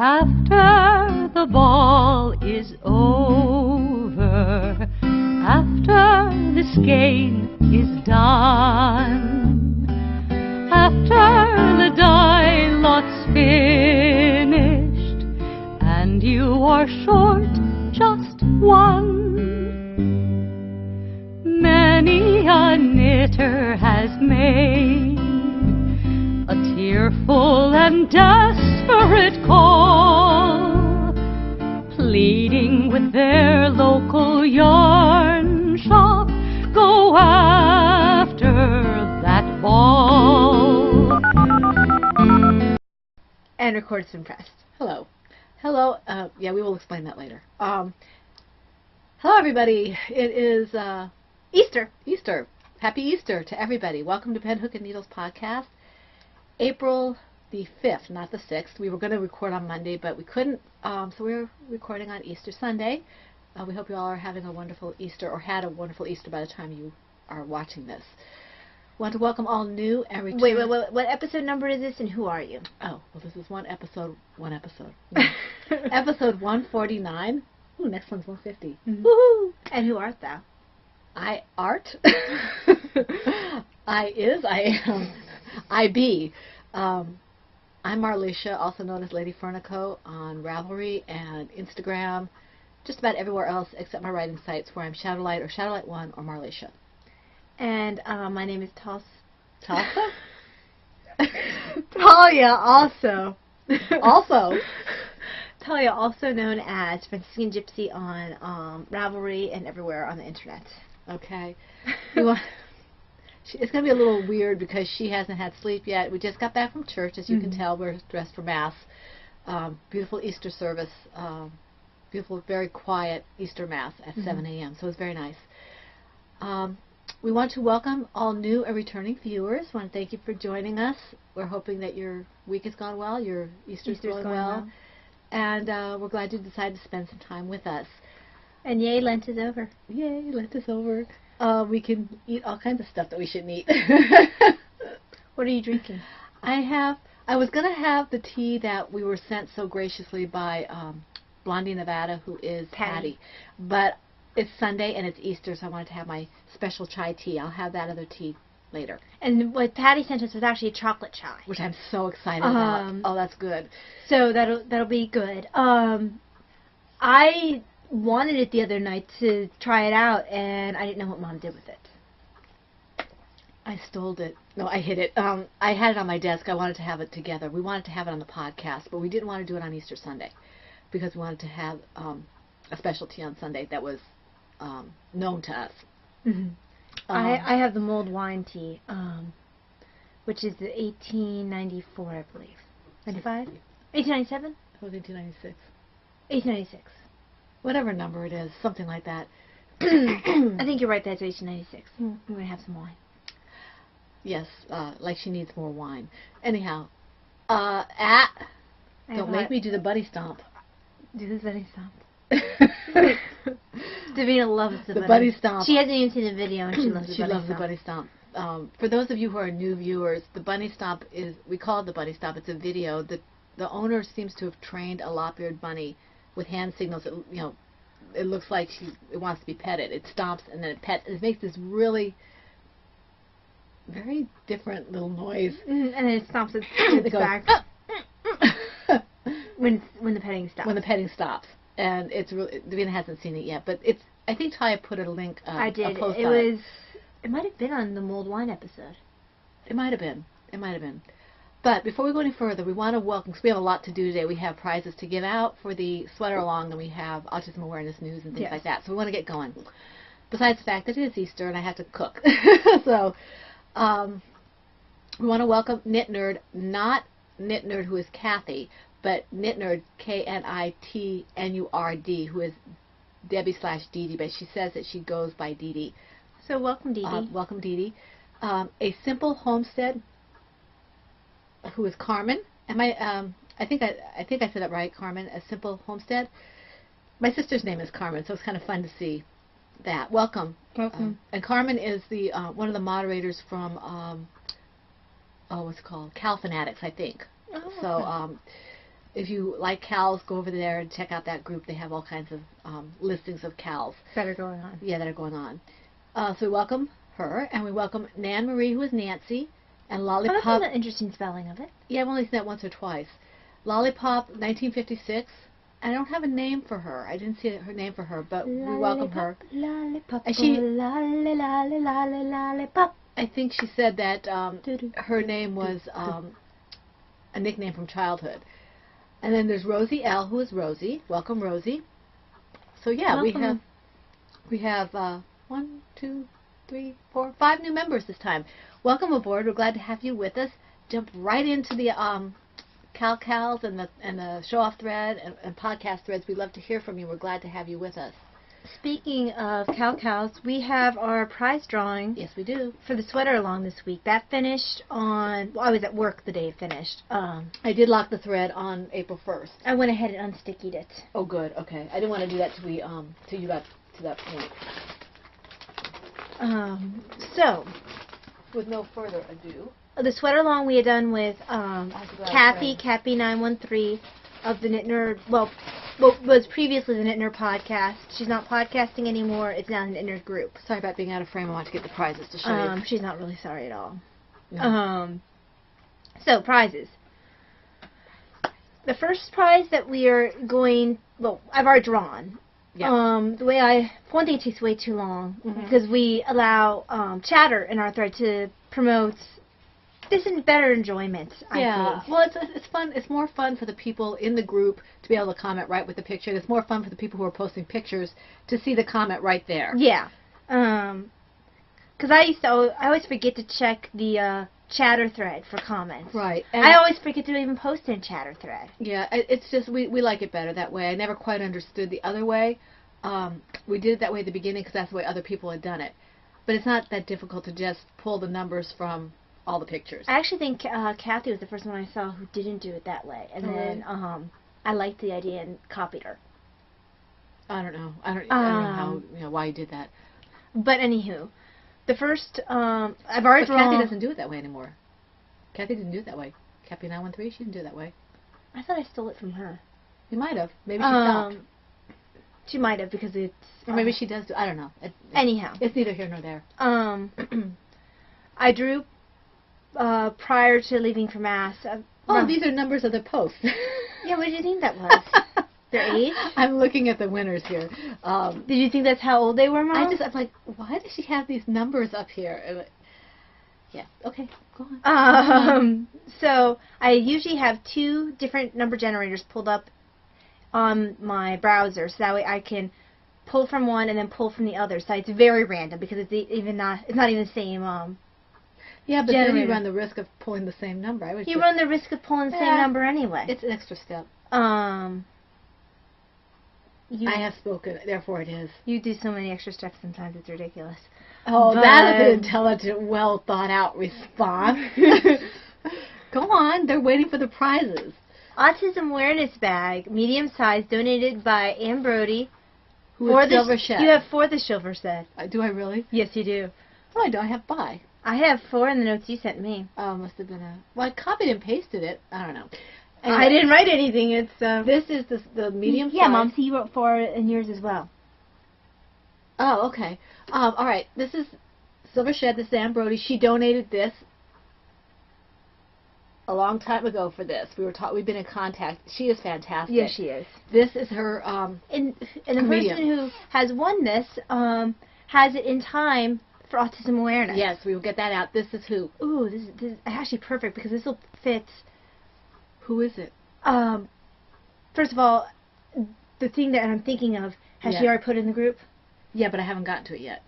After the ball is over, after this game is done, after the die lot's finished, and you are short just one, many a knitter has made a tearful and desperate call, pleading with their local yarn shop, go after that ball. And record's been pressed. Hello. Hello. Yeah, we will explain that later. Hello, everybody. It is Easter. Easter. Happy Easter to everybody. Welcome to Pen, Hook, and Needles podcast. April the 5th, not the 6th. We were going to record on Monday, but we couldn't, so we're recording on Easter Sunday. We hope you all are having a wonderful Easter, or had a wonderful Easter by the time you are watching this. Want to welcome all new and return. Wait, what episode number is this, and who are you? Oh, well, this is one episode. Episode 149. Ooh, next one's 150. Mm-hmm. Woohoo! And who art thou? I am. I be. I'm Marlisha, also known as Lady Fernico on Ravelry and Instagram, just about everywhere else except my writing sites where I'm Shadowlight or Shadowlight1 or Marlisha. And my name is Talsa? Talia, also. Also. Talia, also known as Franciscan Gypsy on Ravelry and everywhere on the internet. Okay. It's going to be a little weird because she hasn't had sleep yet. We just got back from church, as you can tell. We're dressed for Mass. Beautiful Easter service. Beautiful, very quiet Easter Mass at 7 a.m. So it was very nice. We want to welcome all new and returning viewers. We want to thank you for joining us. We're hoping that your week has gone well, your Easter's going well. And we're glad you decided to spend some time with us. And yay, Lent is over. Yay, Lent is over. We can eat all kinds of stuff that we shouldn't eat. What are you drinking? I was going to have the tea that we were sent so graciously by Blondie, Nevada, who is Patty. But it's Sunday and it's Easter, so I wanted to have my special chai tea. I'll have that other tea later. And what Patty sent us was actually a chocolate chai, which I'm so excited about. Oh, that's good. So that'll be good. I wanted it the other night to try it out, and I didn't know what Mom did with it. I stole it. No, I hid it. I had it on my desk. I wanted to have it together. We wanted to have it on the podcast, but we didn't want to do it on Easter Sunday because we wanted to have a specialty on Sunday that was known to us. Mm-hmm. I have the mulled wine tea, which is the 1894, I believe. 95? 1897? It was 1896. 1896. Whatever number it is, something like that. I think you're right, that's 1896. I'm going to have some wine. Yes, like she needs more wine. Anyhow, don't make me do the buddy stomp. Do the buddy stomp. Davina loves the buddy stomp. She hasn't even seen the video, and she loves the buddy stomp. She loves the buddy stomp. For those of you who are new viewers, the bunny stomp is, we call it the buddy stomp. It's a video that the owner seems to have trained a lop-eared bunny with hand signals. That, it looks like it wants to be petted. It stomps and then it pets. It makes this really very different little noise. And then it stomps its back when the petting stops. When the petting stops. And it's really, Davina hasn't seen it yet, but it's, I think Taya put a link, I did. A post it on was, it might have been on the mulled wine episode. It might have been. But before we go any further, we want to welcome, because we have a lot to do today. We have prizes to give out for the sweater along, and we have autism awareness news and things like that. So we want to get going. Besides the fact that it is Easter and I have to cook. So we want to welcome Knit Nerd, not Knit Nerd who is Kathy, but Knit Nerd, KNITNURD, who is Debbie/Dee Dee, but she says that she goes by Dee Dee. So welcome, Dee Dee. Welcome, Dee Dee. A Simple Homestead, who is Carmen. I think I said that right, Carmen. A Simple Homestead. My sister's name is Carmen, so it's kind of fun to see that. Welcome. Welcome. And Carmen is the one of the moderators from what's it called? Cal Fanatics, I think. Oh, so if you like cows, go over there and check out that group. They have all kinds of listings of cows. That are going on. Yeah, that are going on. So we welcome her, and we welcome Nan Marie, who is Nancy, and Lollipop. Oh, that's an interesting spelling of it. Yeah, I've only seen that once or twice. Lollipop, 1956. I don't have a name for her. I didn't see her name for her, but we welcome her. Lollipop, And she, lollipop. I think she said that her name was a nickname from childhood. And then there's Rosie L, who is Rosie. Welcome, Rosie. So yeah, Welcome. we have 1, 2, 3, 4, 5 new members this time. Welcome aboard. We're glad to have you with us. Jump right into the Cows and the show off thread and podcast threads. We'd love to hear from you. We're glad to have you with us. Speaking of cows, we have our prize drawing. Yes, we do. For the sweater along this week. That finished on, well, I was at work the day it finished. I did lock the thread on April 1st. I went ahead and unstickied it. Oh, good. Okay. I didn't want to do that till you got to that point. So, with no further ado, the sweater along we had done with Kathy, Cappy913 of the Knit Nerd, well, what was previously the Knit Nerd podcast. She's not podcasting anymore. It's now the Knit Nerd group. Sorry about being out of frame. I want to get the prizes to show you. She's not really sorry at all. No. So, prizes. The first prize that we are going, well, I've already drawn. Yeah. The way one thing, it takes way too long because we allow chatter in our thread to promote this and better enjoyment. I think. Well, it's fun. It's more fun for the people in the group to be able to comment right with the picture. It's more fun for the people who are posting pictures to see the comment right there. Yeah. Because I always forget to check the chatter thread for comments. Right. And I always forget to even post in chatter thread. Yeah, it's just we like it better that way. I never quite understood the other way. We did it that way at the beginning because that's the way other people had done it. But it's not that difficult to just pull the numbers from all the pictures. I actually think Kathy was the first one I saw who didn't do it that way. And then I liked the idea and copied her. I don't know. I don't know how, why you did that. But anywho, the first, I've already drawn. Kathy doesn't do it that way anymore. Kathy didn't do it that way. Cappy913, she didn't do it that way. I thought I stole it from her. You might have. Maybe she stopped. She might have because it's... Or maybe she does do, I don't know. Anyhow. It's neither here nor there. I drew prior to leaving for Mass. These are numbers of the posts. Yeah, what did you think that was? Their age? I'm looking at the winners here. Did you think that's how old they were, Mom? I'm like, why does she have these numbers up here? Yeah, okay, go on. So I usually have 2 different number generators pulled up on my browser, so that way I can pull from one and then pull from the other. So it's very random because it's not even the same. Yeah, but generator. then you run the risk of pulling the same number. You run the risk of pulling the same number anyway. It's an extra step. I have spoken, therefore it is. You do so many extra steps sometimes, it's ridiculous. Oh, that is an intelligent, well thought out response. Go on, they're waiting for the prizes. Autism awareness bag, medium size, donated by Ann Brody. Who is Silver Shed. You have 4 the Silver Shed. Do I really? Yes, you do. Oh, I do. I have 5. I have 4 in the notes you sent me. Oh, must have been a... Well, I copied and pasted it. I don't know. Anyway, I didn't write anything. It's This is the medium size. Yeah, Mom, so you wrote 4 in yours as well. Oh, okay. All right. This is Silver Shed. This is Ann Brody. She donated this a long time ago for this. We've been in contact. She is fantastic. Yes, she is. This is her and the person who has won this has it in time for autism awareness. Yes, we will get that out. This is who? Ooh, this is actually perfect because this will fit. Who is it? First of all, the thing that I'm thinking of, has she already put in the group? Yeah, but I haven't gotten to it yet.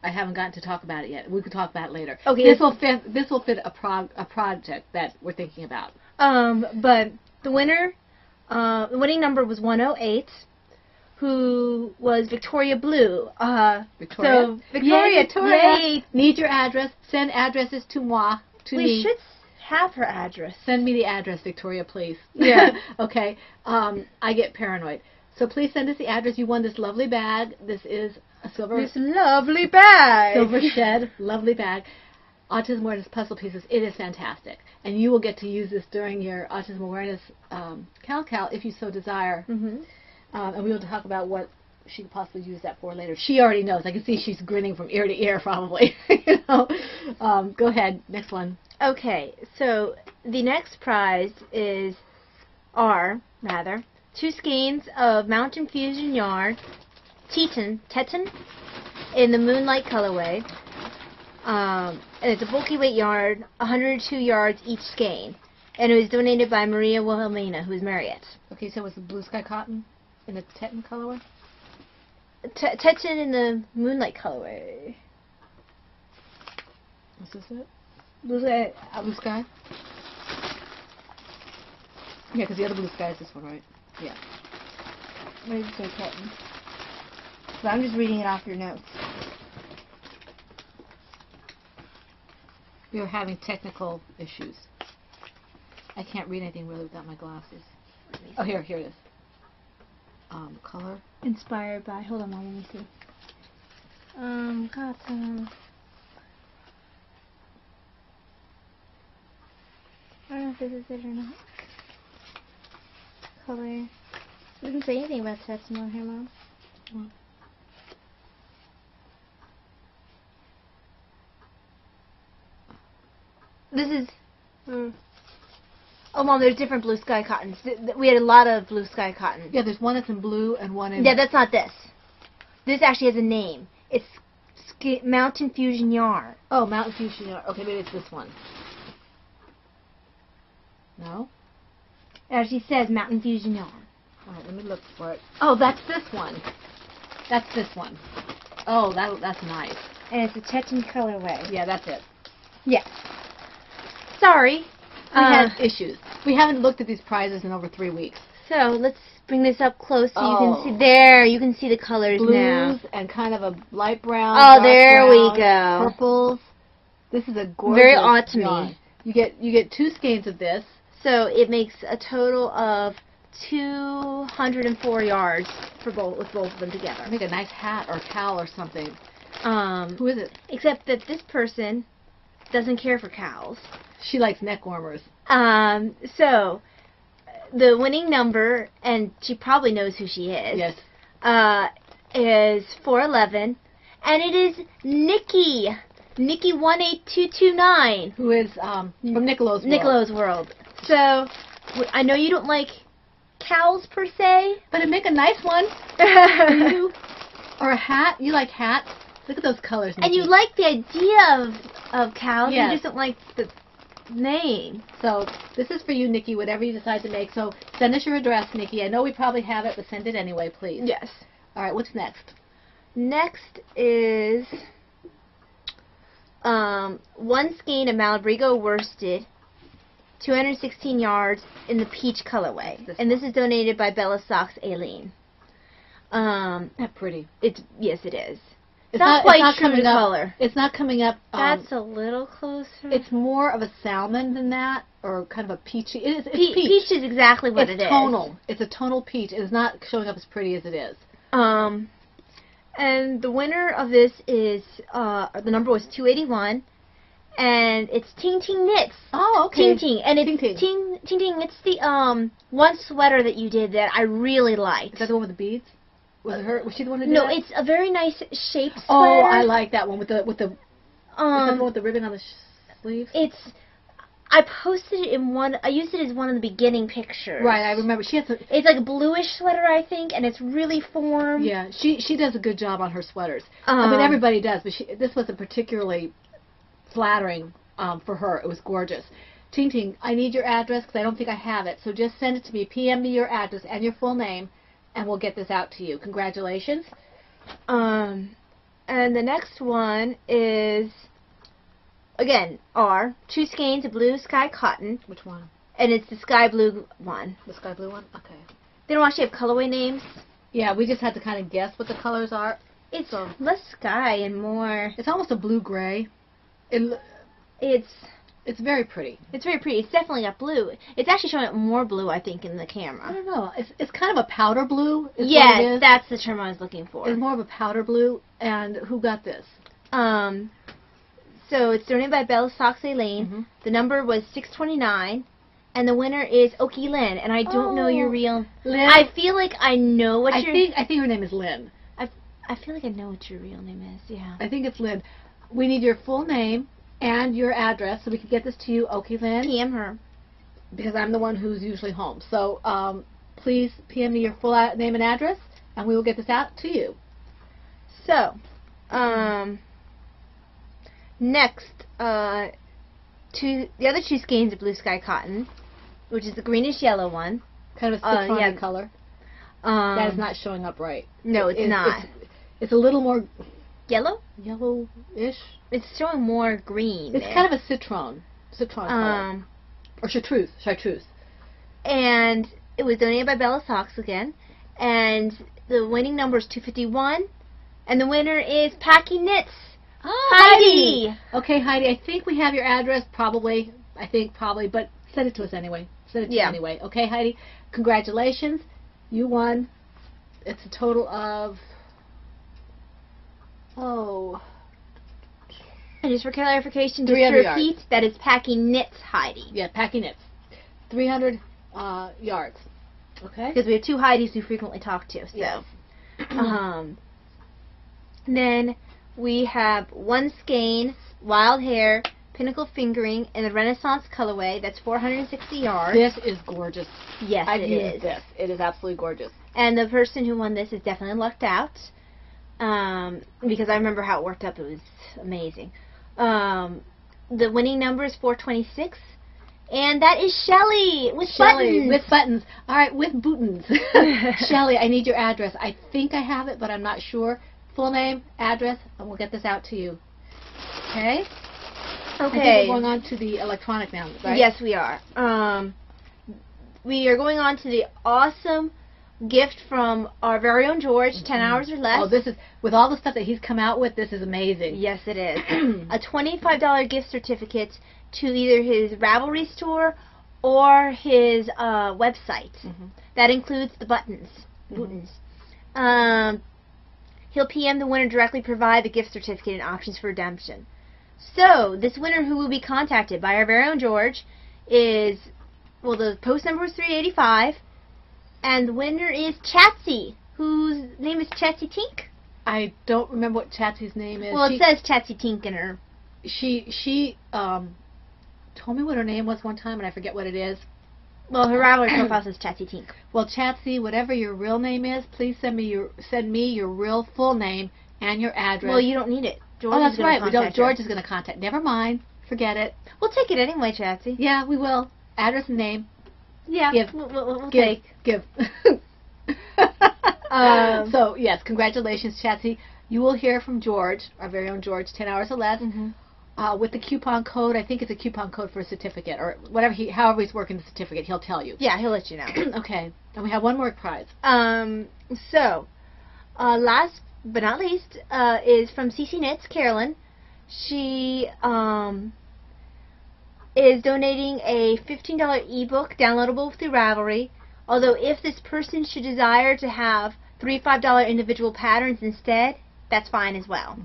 I haven't gotten to talk about it yet. We could talk about it later. Okay. This will fit a project that we're thinking about. But the the winning number was 108, who was Victoria Blue. Victoria. So Victoria, yay. Need your address. Send addresses to moi. We should have her address. Send me the address, Victoria, please. Yeah. Okay. I get paranoid. So please send us the address. You won this lovely bag. This is a silver... This lovely bag. Silver Shed. Lovely bag. Autism Awareness Puzzle Pieces. It is fantastic. And you will get to use this during your Autism Awareness Cal if you so desire. Mm-hmm. And we will talk about what she could possibly use that for later. She already knows. I can see she's grinning from ear to ear probably. You know? Go ahead. Next one. Okay, so the next prize are 2 skeins of Mountain Fusion yarn, Teton, in the Moonlight colorway. And it's a bulky weight yarn, 102 yards each skein. And it was donated by Maria Wilhelmina, who's Marriott. Okay, so it was the Blue Sky Cotton in the Teton colorway? Teton in the Moonlight colorway. Is this it? Blue Sky. Blue Sky? Yeah, because the other Blue Sky is this one, right? Yeah. Where does it say Teton? So I'm just reading it off your notes. We were having technical issues. I can't read anything really without my glasses. Oh, here it is. Color. Inspired by, hold on, Mom, let me see. Cotton. I don't know if this is it or not. Color. It doesn't say anything about Teton on here, Mom. This is... Oh, Mom, there's different Blue Sky cottons. We had a lot of Blue Sky cotton. Yeah, there's one that's in blue and one in... Yeah, that's not this. This actually has a name. It's Mountain Fusion yarn. Oh, Mountain Fusion yarn. Okay, maybe it's this one. No? It actually says Mountain Fusion yarn. All right, let me look for it. Oh, that's this one. That's this one. Oh, that's nice. And it's a Teton colorway. Yeah, that's it. Yes. Sorry. We had issues. We haven't looked at these prizes in over 3 weeks. So let's bring this up close so you can see. There, you can see the colors Blues now. And kind of a light brown. Oh, there brown, we go. Purples. This is a gorgeous Very autumny. yarn. You get 2 skeins of this. So it makes a total of 204 yards with both of them together. Make a nice hat or cowl or something. Who is it? Except that this person doesn't care for cowls. She likes neck warmers. So the winning number, and she probably knows who she is. Yes. Is 411, and it is Nikki 18229. Who is from Nicolo's World. Nicolo's World. So I know you don't like cowls per se, but it'd make a nice one for you. Or a hat. You like hats. Look at those colors, Nikki. And you like the idea of cows. Yes. You just don't like the name. So this is for you, Nikki, whatever you decide to make. So send us your address, Nikki. I know we probably have it, but send it anyway, please. Yes. All right, what's next? Next is 1 skein of Malabrigo worsted, 216 yards in the peach colorway. And this is donated by Bella Socks Aileen. That's pretty. Yes, it is. It's not quite it's true to color. It's not coming up. That's a little closer. It's more of a salmon than that, or kind of a peachy. It's peach. Peach is exactly what it is. It's tonal. It's a tonal peach. It is not showing up as pretty as it is. And the winner of this is, the number was 281, and it's Ting Ting Knits. Oh, okay. Ting Ting. And it's Ting Ting. It's the, one sweater that you did that I really liked. Is that the one with the beads? Was she the one who did No, that? it's a very nice shaped sweater. Oh, I like that one with the is that the one with the ribbon on the sleeves? I posted it in one. I used it as one of the beginning pictures. Right, I remember. She has. It's like a bluish sweater, I think, and it's really formed. Yeah, she does a good job on her sweaters. I mean, everybody does, but this wasn't particularly flattering for her. It was gorgeous. Ting Ting, I need your address because I don't think I have it. So just send it to me. PM me your address and your full name, and we'll get this out to you. Congratulations. And the next one is, again, 2 skeins of Blue Sky cotton. Which one? And it's the sky blue one. The sky blue one? Okay. They don't actually have colorway names. Yeah, we just had to kind of guess what the colors are. It's less sky and more... It's almost a blue-gray. It's very pretty. It's very pretty. It's definitely got blue. It's actually showing up more blue, I think, in the camera. I don't know. It's kind of a powder blue. Yeah, that's the term I was looking for. It's more of a powder blue. And who got this? So it's donated by Bella Sox Lane. The number was 629. And the winner is Oki Lynn. And I don't know your real... Lynn? I feel like I know what I think her name is Lynn. I feel like I know what your real name is, yeah. I think it's Lynn. We need your full name and your address so we can get this to you, Oki Lynn. PM her. Because I'm the one who's usually home. So please PM me your full name and address, and we will get this out to you. So, next, the other two skeins of Blue Sky Cotton, which is the greenish yellow one. Kind of a citron color. That is not showing up right. No, it's not. It's a little more yellow? Yellow-ish. It's showing more green. It's kind of a citron color. Or chartreuse. And it was donated by Bella Sox again. And the winning number is 251. And the winner is Packy Knits. Heidi! Okay, Heidi, I think we have your address, probably, but send it to us anyway. Send it to you anyway. Okay, Heidi? Congratulations. You won. It's a total of... And just for clarification, just to repeat, that is Packy Knits Heidi. Yeah, Packy Knits. 300 yards. Okay? Because we have two Heidis we frequently talk to. So, yes. Then we have one skein, Wild Hair, Pinnacle Fingering, in the Renaissance colorway. That's 460 yards. This is gorgeous. Yes, it is. This. It is absolutely gorgeous. And the person who won this is definitely lucked out. Because I remember how it worked up. It was amazing. The winning number is 426. And that is Shelly with buttons. With buttons. All right, with buttons. Shelly, I need your address. I think I have it, but I'm not sure. Full name, address, and we'll get this out to you. Okay? Okay. I think we're going on to the electronic now, right? Yes, we are. We are going on to the awesome gift from our very own George, 10 hours or less. Oh, this is, with all the stuff that he's come out with, this is amazing. Yes, it is. A $25 gift certificate to either his Ravelry store or his website. That includes the buttons. He'll PM the winner directly, provide the gift certificate and options for redemption. So, this winner who will be contacted by our very own George is, well, the post number is 385, and the winner is Chatsy, whose name is Chatsy Tink. I don't remember what Chatsy's name is. Well, it says Chatsy Tink in her. She told me what her name was one time, and I forget what it is. Well, her Ravelry profile says Chatsy Tink. Well, Chatsy, whatever your real name is, please send me your real full name and your address. Well, you don't need it. George that's right. George is going to contact. Never mind. Forget it. We'll take it anyway, Chatsy. Yeah, we will. Address and name. Yeah. Give. We'll take. Give. So, yes, congratulations, Chatsy. You will hear from George, our very own George, 10 hours or less. With the coupon code. I think it's a coupon code for a certificate, or whatever however he's working the certificate, he'll tell you. Yeah, he'll let you know. Okay, and we have one more prize. So, last but not least, is from CC Knits, Carolyn. She is donating a $15 ebook downloadable through Ravelry. Although, if this person should desire to have $3 individual patterns instead, that's fine as well.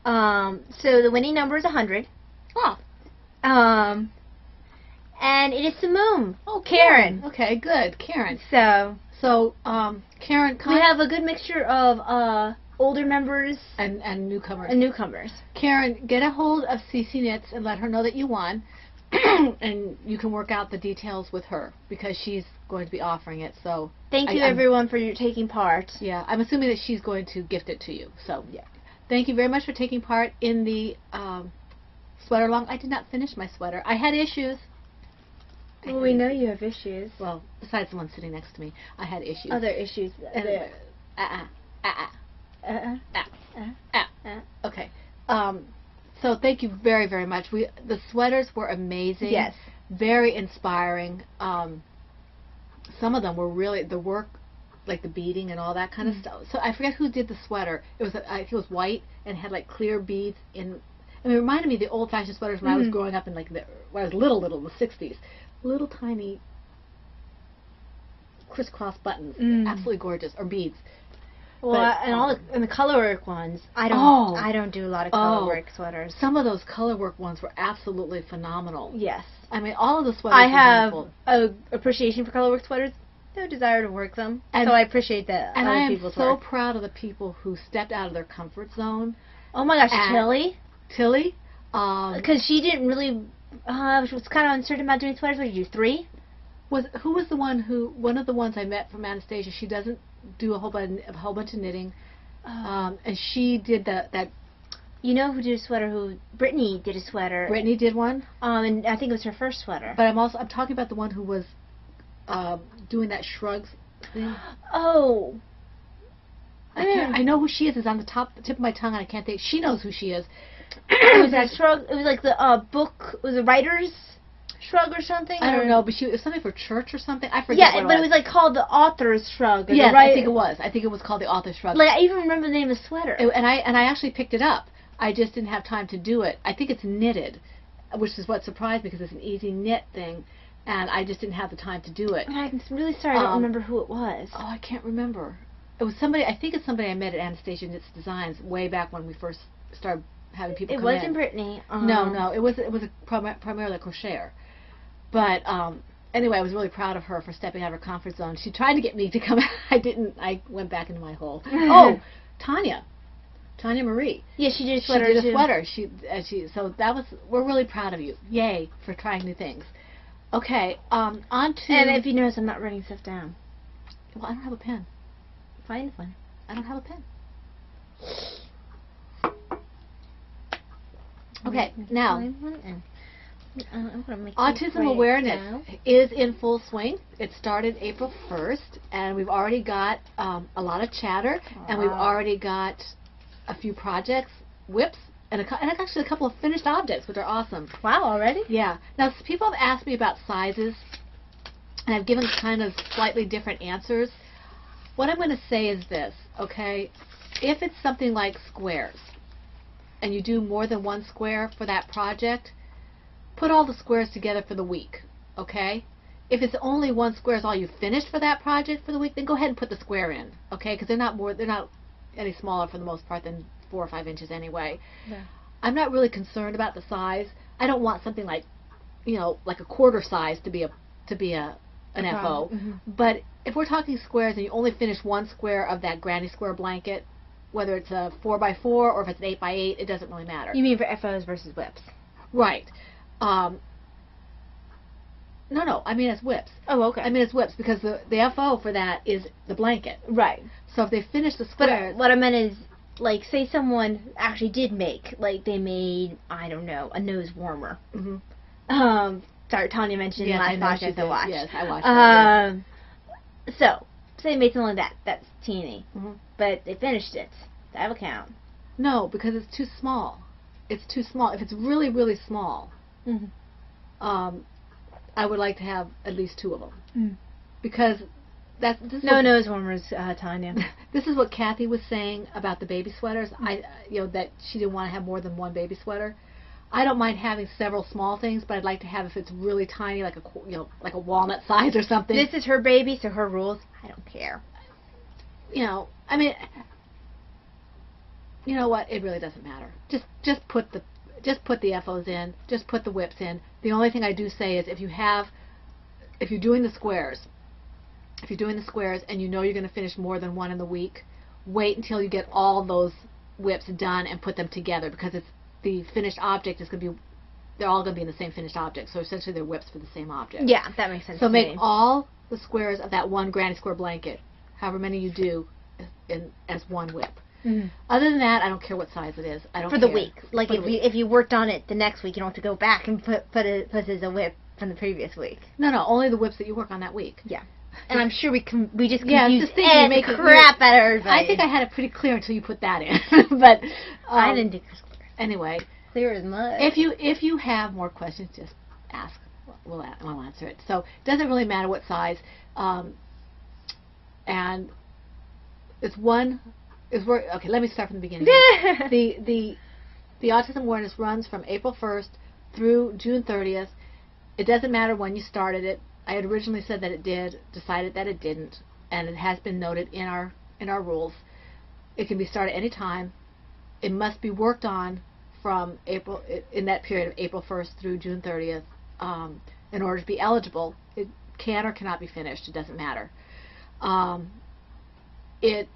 So the winning number is 100. Oh. And it is Simone. Oh, Karen. Okay, good. Karen. So Karen, we have a good mixture of older members and newcomers. Karen, get a hold of CC Knits and let her know that you won, and you can work out the details with her because she's going to be offering it. So thank you everyone for your taking part. Yeah, I'm assuming that she's going to gift it to you. So yeah. Thank you very much for taking part in the sweater along. I did not finish my sweater. I had issues. Well, we know you have issues. Well, besides the one sitting next to me, I had issues. Other issues. Okay. So thank you very, very much. The sweaters were amazing. Yes. Very inspiring. Some of them were really, the work, like the beading and all that kind of stuff. So I forget who did the sweater. It was, I think it was white and had like clear beads in. I mean, it reminded me of the old-fashioned sweaters when I was growing up in like when I was little in the 60s. Little tiny crisscross buttons, absolutely gorgeous, or beads. Well, and the colorwork ones, I don't do a lot of colorwork sweaters. Some of those colorwork ones were absolutely phenomenal. Yes. I mean, all of the sweaters. I have an appreciation for colorwork sweaters. No desire to work them, so I appreciate that. And I am so proud of the people who stepped out of their comfort zone. Oh my gosh, Tilly, because she didn't really. She was kind of uncertain about doing sweaters. What did you do? 3? Who was the one of the ones I met from Anastasia? She doesn't do a whole bunch of knitting, and she did that. You know who did a sweater? Brittany did a sweater. Brittany did one. And I think it was her first sweater. But I'm talking about the one who was doing that shrugs thing. Oh. I know who she is. It's on the tip of my tongue, and I can't think. She knows who she is. It was that shrug. It was like the book. It was a writer's shrug or something. I don't know, but it was something for church or something. I forget. Yeah, but it was like called the author's shrug. Yes, I think it was. I think it was called the author's shrug. Like I even remember the name of the sweater. And I actually picked it up. I just didn't have time to do it. I think it's knitted, which is what surprised me because it's an easy knit thing, and I just didn't have the time to do it. I'm really sorry. I don't remember who it was. Oh, I can't remember. It was somebody. I think it's somebody I met at Anastasia Knits Designs way back when we first started having people come in. It wasn't Brittany. No, it was primarily a crocheter. But anyway, I was really proud of her for stepping out of her comfort zone. She tried to get me to come out. I didn't. I went back into my hole. Oh, Tanya Marie. Yeah, she did a sweater. She did a sweater. So that was. We're really proud of you. Yay for trying new things. Okay, on to. And if you notice, I'm not writing stuff down. Well, I don't have a pen. Find one. I don't have a pen. Okay, now, autism awareness is in full swing. It started April 1st, and we've already got a lot of chatter, and we've already got a few projects, whips, and actually a couple of finished objects, which are awesome. Wow, already? Yeah. Now, people have asked me about sizes, and I've given kind of slightly different answers. What I'm going to say is this, okay? If it's something like squares, and you do more than one square for that project, put all the squares together for the week, okay? If it's only one square is all you finished for that project for the week, then go ahead and put the square in, okay? Because they're not any smaller for the most part than 4 or 5 inches anyway. Yeah. I'm not really concerned about the size. I don't want something like, like a quarter size to be an FO. Mm-hmm. But if we're talking squares and you only finish one square of that granny square blanket, whether it's a 4x4 or if it's an 8x8, it doesn't really matter. You mean for FOs versus whips? Right. No, I mean as whips. Oh, okay. I mean as whips because the FO for that is the blanket. Right. So if they finish the squares... But what I meant is, like, say someone actually did make, like, they made, I don't know, a nose warmer. Mm-hmm. Sorry, Tanya mentioned in last podcast I watched. Yes, I watched that. So, say they made something like that. That's teeny. Mm-hmm. But they finished it. Does that count? No, because it's too small. It's too small. If it's really, really small, I would like to have at least 2 of them. Because no nose warmers, Tanya. This is what Kathy was saying about the baby sweaters. That she didn't want to have more than one baby sweater. I don't mind having several small things, but I'd like to have if it's really tiny, like a walnut size or something. This is her baby, so her rules. I don't care. I mean, you know what? It really doesn't matter. Just put the FOs in. Just put the whips in. The only thing I do say is if you're doing the squares, and you know you're going to finish more than one in the week, wait until you get all those whips done and put them together because the finished object is going to be, they're all going to be in the same finished object. So essentially they're whips for the same object. Yeah, that makes sense. So make all the squares of that one granny square blanket, however many you do, as one whip. Mm-hmm. Other than that, I don't care what size it is. I don't care. For the week. Like if you worked on it the next week, you don't have to go back and put it as a whip from the previous week. No, only the whips that you work on that week. Yeah. And I'm sure we just confused crap out of everybody. I think I had it pretty clear until you put that in. But I didn't think it was clear. Anyway, clear as mud. If you have more questions, just ask. We'll answer it. So it doesn't really matter what size. And okay, let me start from the beginning. The Autism Awareness runs from April 1st through June 30th. It doesn't matter when you started it. I had originally said that it did, decided that it didn't, and it has been noted in our rules. It can be started any time. It must be worked on from in that period of April 1st through June 30th. In order to be eligible, it can or cannot be finished. It doesn't matter. It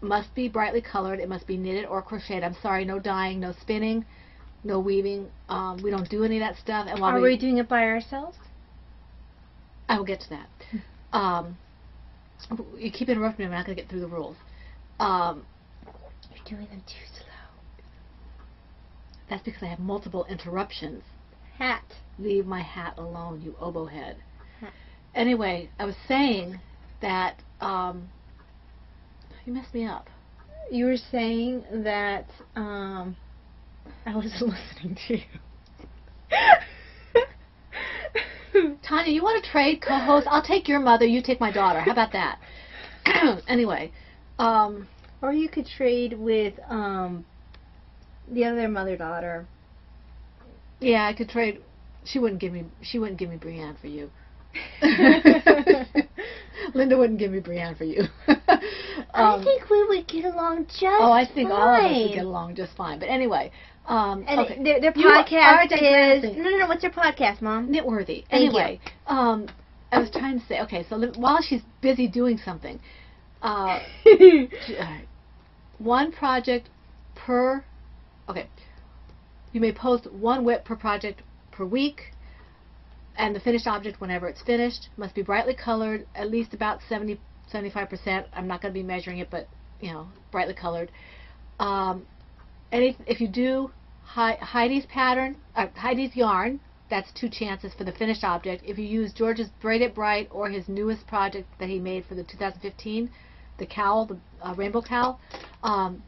must be brightly colored. It must be knitted or crocheted. I'm sorry, no dyeing, no spinning, no weaving. We don't do any of that stuff. And while Are we doing it by ourselves? I will get to that. You keep interrupting me. I'm not going to get through the rules. You're doing them too slow. That's because I have multiple interruptions. Hat. Leave my hat alone, you oboe head. Anyway, I was saying that you messed me up. You were saying that I wasn't listening to you. Tanya, you want to trade co-host? I'll take your mother, you take my daughter. How about that? Anyway. Or you could trade with the other mother-daughter. Yeah, I could trade. She wouldn't give me Brienne for you. Linda wouldn't give me Brienne for you. I think we would get along just fine. Oh, I think all of us would get along just fine. But anyway, and okay. Their podcast is no. What's their podcast, Mom? Knitworthy. Thank anyway, you. I was trying to say, okay, so while she's busy doing something, one project per. Okay, you may post one WIP per project per week, and the finished object, whenever it's finished, must be brightly colored, at least about 75%. I'm not going to be measuring it, but brightly colored. If you do Heidi's pattern, Heidi's yarn, that's 2 chances for the finished object. If you use George's Braid It Bright or his newest project that he made for the 2015, the cowl, the rainbow cowl,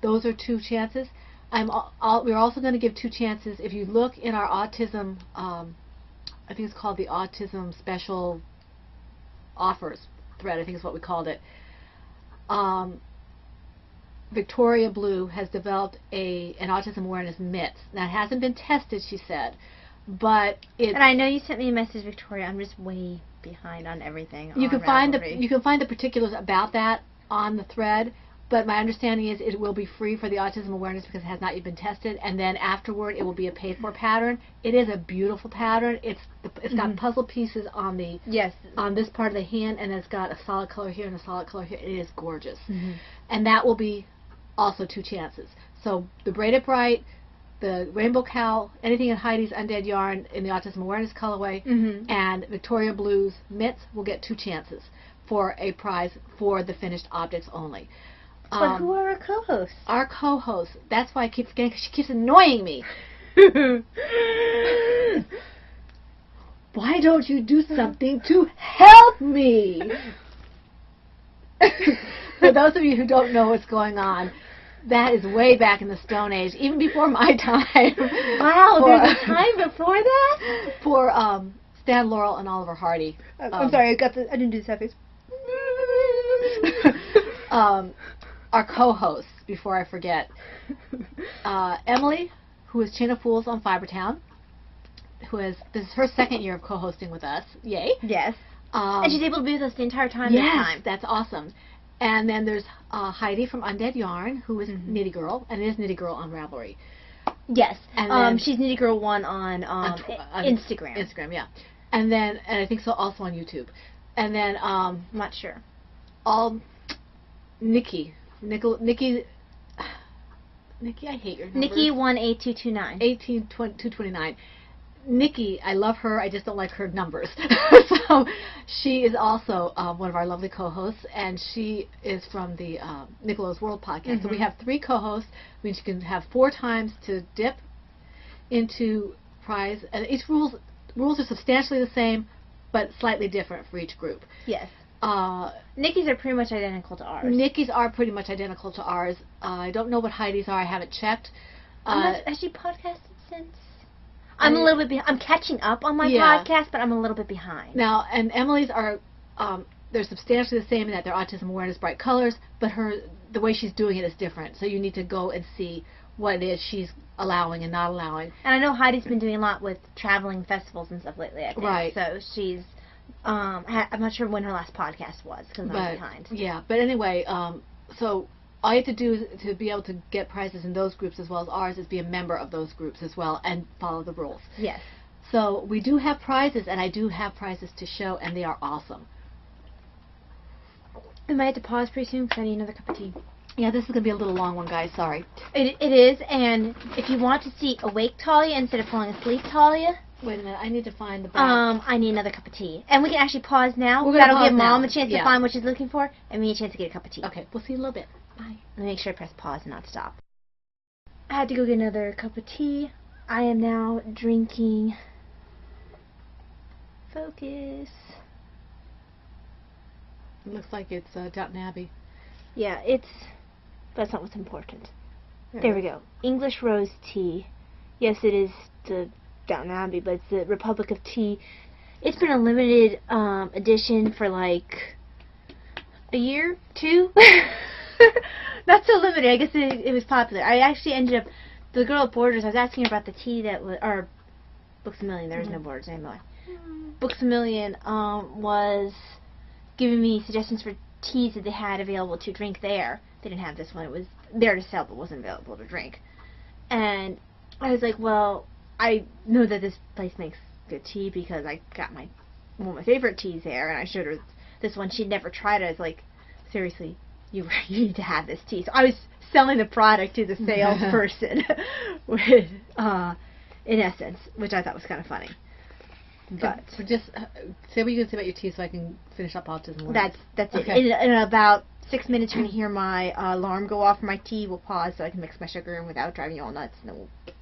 those are 2 chances. We're also going to give 2 chances if you look in our autism. I think it's called the Autism Special Offers thread. I think is what we called it. Victoria Blue has developed an autism awareness mitts. Now, it hasn't been tested, she said, but it's... And I know you sent me a message, Victoria. I'm just way behind on everything. You can find the particulars about that on the thread. But my understanding is it will be free for the autism awareness because it has not yet been tested, and then afterward it will be a paid-for pattern. It is a beautiful pattern. It's got puzzle pieces on on this part of the hand, and it's got a solid color here and a solid color here. It is gorgeous, and that will be also 2 chances. So the Braid It Bright, the Rainbow Cowl, anything in Heidi's Undead Yarn in the Autism Awareness colorway, and Victoria Blue's mitts will get 2 chances for a prize for the finished objects only. But who are our co-hosts? Our co-hosts. That's why I keep forgetting, because she keeps annoying me. Why don't you do something to help me? For those of you who don't know what's going on, that is way back in the Stone Age, even before my time. Wow, there's a time before that? For Stan Laurel and Oliver Hardy. I'm sorry, I didn't do the sad face. Our co-hosts, before I forget. Emily, who is Chain of Fools on Fibertown, this is her 2nd year of co-hosting with us. Yay. Yes. And she's able to be with us the entire time this time. Yes, that's awesome. And then there's Heidi from Undead Yarn, who is Nitty Girl, and is Nitty Girl on Ravelry. Yes. And then, she's Nitty Girl 1 on Instagram. Instagram, yeah. And I think so also on YouTube. And then I'm not sure. Nikki, I hate your numbers. Nikki 18229. 229. Nikki, I love her. I just don't like her numbers. So she is also one of our lovely co-hosts, and she is from the Nicola's World podcast. So we have 3 co-hosts, which you can have 4 times to dip into prize. And each rules are substantially the same, but slightly different for each group. Yes. Nikki's are pretty much identical to ours. Nikki's are pretty much identical to ours. I don't know what Heidi's are. I haven't checked. Has she podcasted since? I'm a little bit behind. I'm catching up on my podcast, but I'm a little bit behind. Now, and Emily's are, they're substantially the same in that they're autism awareness bright colors, but the way she's doing it is different. So you need to go and see what it is she's allowing and not allowing. And I know Heidi's been doing a lot with traveling festivals and stuff lately, I think. Right. So she's, I'm not sure when her last podcast was, because I'm behind. Yeah, but anyway, so all you have to do to be able to get prizes in those groups as well as ours is be a member of those groups as well and follow the rules. Yes. So we do have prizes, and I do have prizes to show, and they are awesome. We might have to pause pretty soon because I need another cup of tea. Yeah, this is going to be a little long one, guys. Sorry. It is, and if you want to see awake Talia instead of falling asleep Talia, Wait a minute. I need to find the back. I need another cup of tea. And we can actually pause now. We're gonna That'll pause give Mom now. a chance Yeah. to find what she's looking for, and me a chance to get a cup of tea. Okay, we'll see you in a little bit. Bye. Let me make sure I press pause and not stop. I had to go get another cup of tea. I am now drinking. Focus. It looks like it's Downton Abbey. Yeah, that's not what's important. There we go. English rose tea. Yes, it is the Downton Abbey, but it's the Republic of Tea. It's been a limited edition for like a year, 2. Not so limited. I guess it was popular. I actually ended up, the girl at Borders, I was asking her about the tea that was, or Books A Million, there's no Borders anymore. Books A Million was giving me suggestions for teas that they had available to drink there. They didn't have this one. It was there to sell, but wasn't available to drink. And I was like, well, I know that this place makes good tea because I got one of my favorite teas there, and I showed her this one. She'd never tried it. I was like, seriously, you need to have this tea. So I was selling the product to the salesperson, with, in essence, which I thought was kind of funny. But so just say what you can say about your tea so I can finish up autism. That's Okay. it. In about 6 minutes, you're going to hear my alarm go off for my tea. We'll pause so I can mix my sugar in without driving you all nuts, and then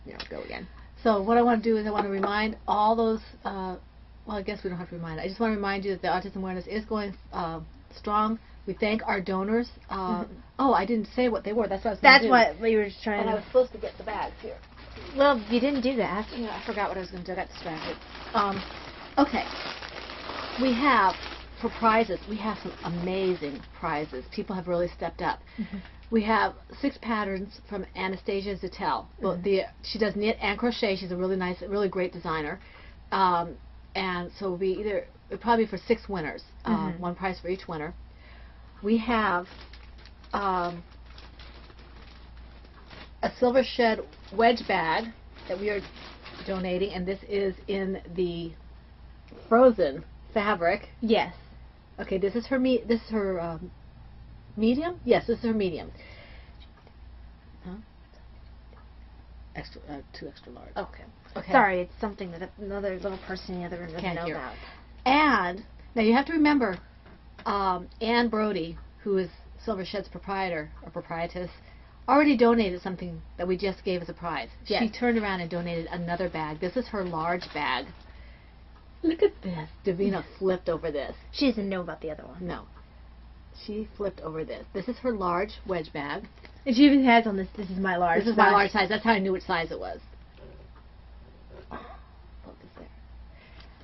we'll go again. So what I want to do is I want to remind all those, well, I guess we don't have to remind. I just want to remind you that the autism awareness is going strong. We thank our donors. Oh, I didn't say what they were. That's what I was going to do. That's what you were just trying And I to... was supposed to get the bags here. Well, you didn't do that. Yeah, I forgot what I was going to do. I got distracted. Okay. We have, for prizes, we have some amazing prizes. People have really stepped up. We have 6 patterns from Anastasia Zettel. Well, she does knit and crochet. She's a really nice, really great designer. And so it'd probably be for 6 winners. 1 prize for each winner. We have a Silver Shed wedge bag that we are donating, and this is in the frozen fabric. Yes. Okay, this is her medium. Yes, this is her medium. Huh? 2 extra large. Okay. Okay. Sorry, it's something that another little person in the other room doesn't know about. And now you have to remember, Anne Brody, who is Silver Shed's proprietor or proprietress, already donated something that we just gave as a prize. Yes. She turned around and donated another bag. This is her large bag. Look at this. Davina flipped over this. She doesn't know about the other one. No. She flipped over this. This is her large wedge bag. And she even has on this is my large. This is my large size. That's how I knew which size it was. Focus there.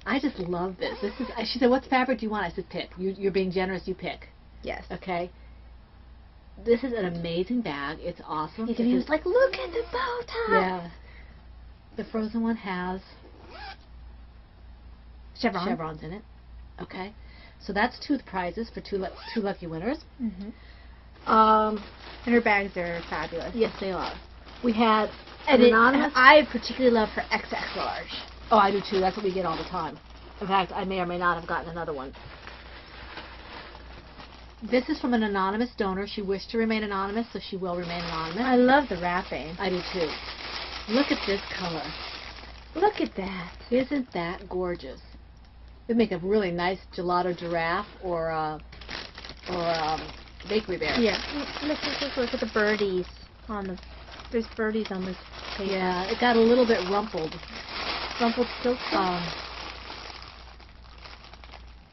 I just love this. She said, "What fabric do you want?" I said, "Pick. You're being generous. You pick." Yes. Okay. This is an amazing bag. It's awesome. He was like, look at the bow tie. Yeah. The frozen one has chevrons in it. Okay. So that's 2 prizes for 2 lucky winners. And her bags are fabulous. Yes, they are. We had And anonymous. I particularly love her XX large. Oh, I do too. That's what we get all the time. In fact, I may or may not have gotten another one. This is from an anonymous donor. She wished to remain anonymous, so she will remain anonymous. I love the wrapping. I do too. Look at this color. Look at that. Isn't that gorgeous? It would make a really nice gelato giraffe or bakery bear. Yeah. Look at the birdies on the. There's birdies on this paper. Yeah, it got a little bit rumpled. Rumpled silk.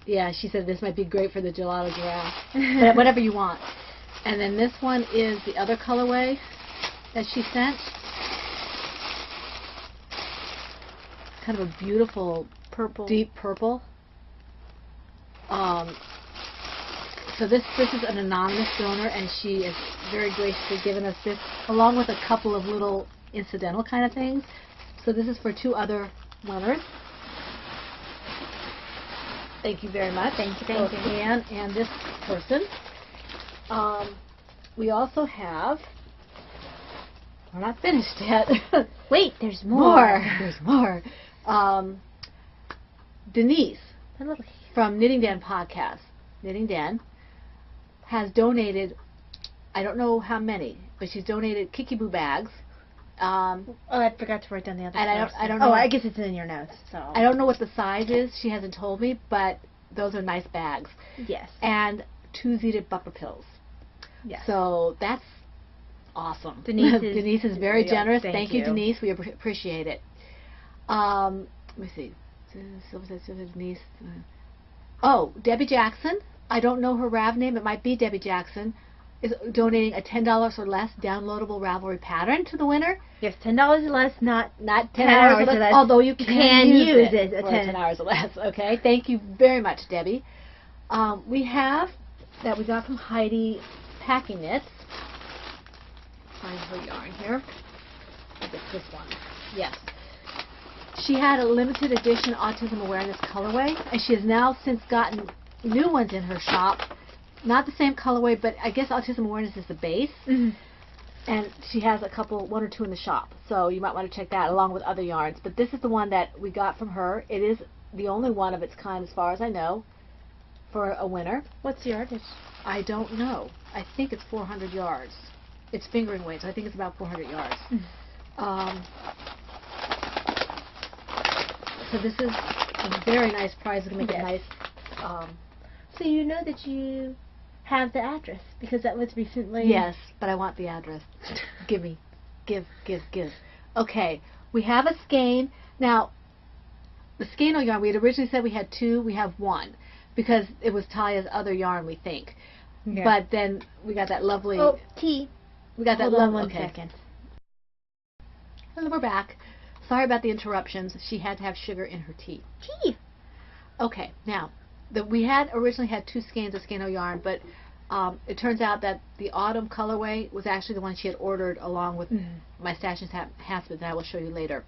Yeah, she said this might be great for the gelato giraffe. But whatever you want. And then this one is the other colorway that she sent. Kind of a beautiful Purple. deep purple. So this is an anonymous donor, and she is very graciously given us this, along with a couple of little incidental kind of things. So this is for 2 other winners. Thank you very much. Thank you. Anne and this person. we also have, we're not finished yet. Wait, there's more. There's more. Denise from Knitting Dan podcast, Knitting Dan, has donated, I don't know how many, but she's donated Kickaboo bags. I forgot to write down the other. And I don't know. Oh, I guess it's in your notes. So I don't know what the size is. She hasn't told me, but those are nice bags. Yes. And 2 Zeted bupper pills. Yes. So that's awesome. Denise is very generous. Thank you, you, Denise. We appreciate it. Let me see. Denise. Oh, Debbie Jackson. I don't know her Rav name. It might be Debbie Jackson. Is donating a $10 or less downloadable Ravelry pattern to the winner. Yes, $10 or less, not 10 hours or less. Although you can use it for 10 hours or less. Okay, thank you very much, Debbie. We have that we got from Heidi Packing Knits. Find her yarn here. I think it's this one. Yes. She had a limited edition Autism Awareness colorway, and she has now since gotten new ones in her shop. Not the same colorway, but I guess Autism Awareness is the base. Mm-hmm. And she has one or two in the shop. So you might want to check that along with other yarns. But this is the one that we got from her. It is the only one of its kind as far as I know for a winner. What's the yardage? I don't know. I think it's 400 yards. It's fingering weight, so I think it's about 400 yards. Mm-hmm. So this is a very nice prize. It's going to make it nice. So you know that you have the address because that was recently. Yes, but I want the address. Give. Okay, we have a skein. Now, the skein yarn, we had originally said we had 2. We have 1 because it was Taya's other yarn, we think. Yeah. But then we got that lovely. Oh, tea. We got Hold that on lovely. 1 second. And we're back. Sorry about the interruptions. She had to have sugar in her tea. Tea. Okay, now. We had originally had 2 skeins of Skeino yarn, but it turns out that the autumn colorway was actually the one she had ordered along with my Stash Enhancements that I will show you later.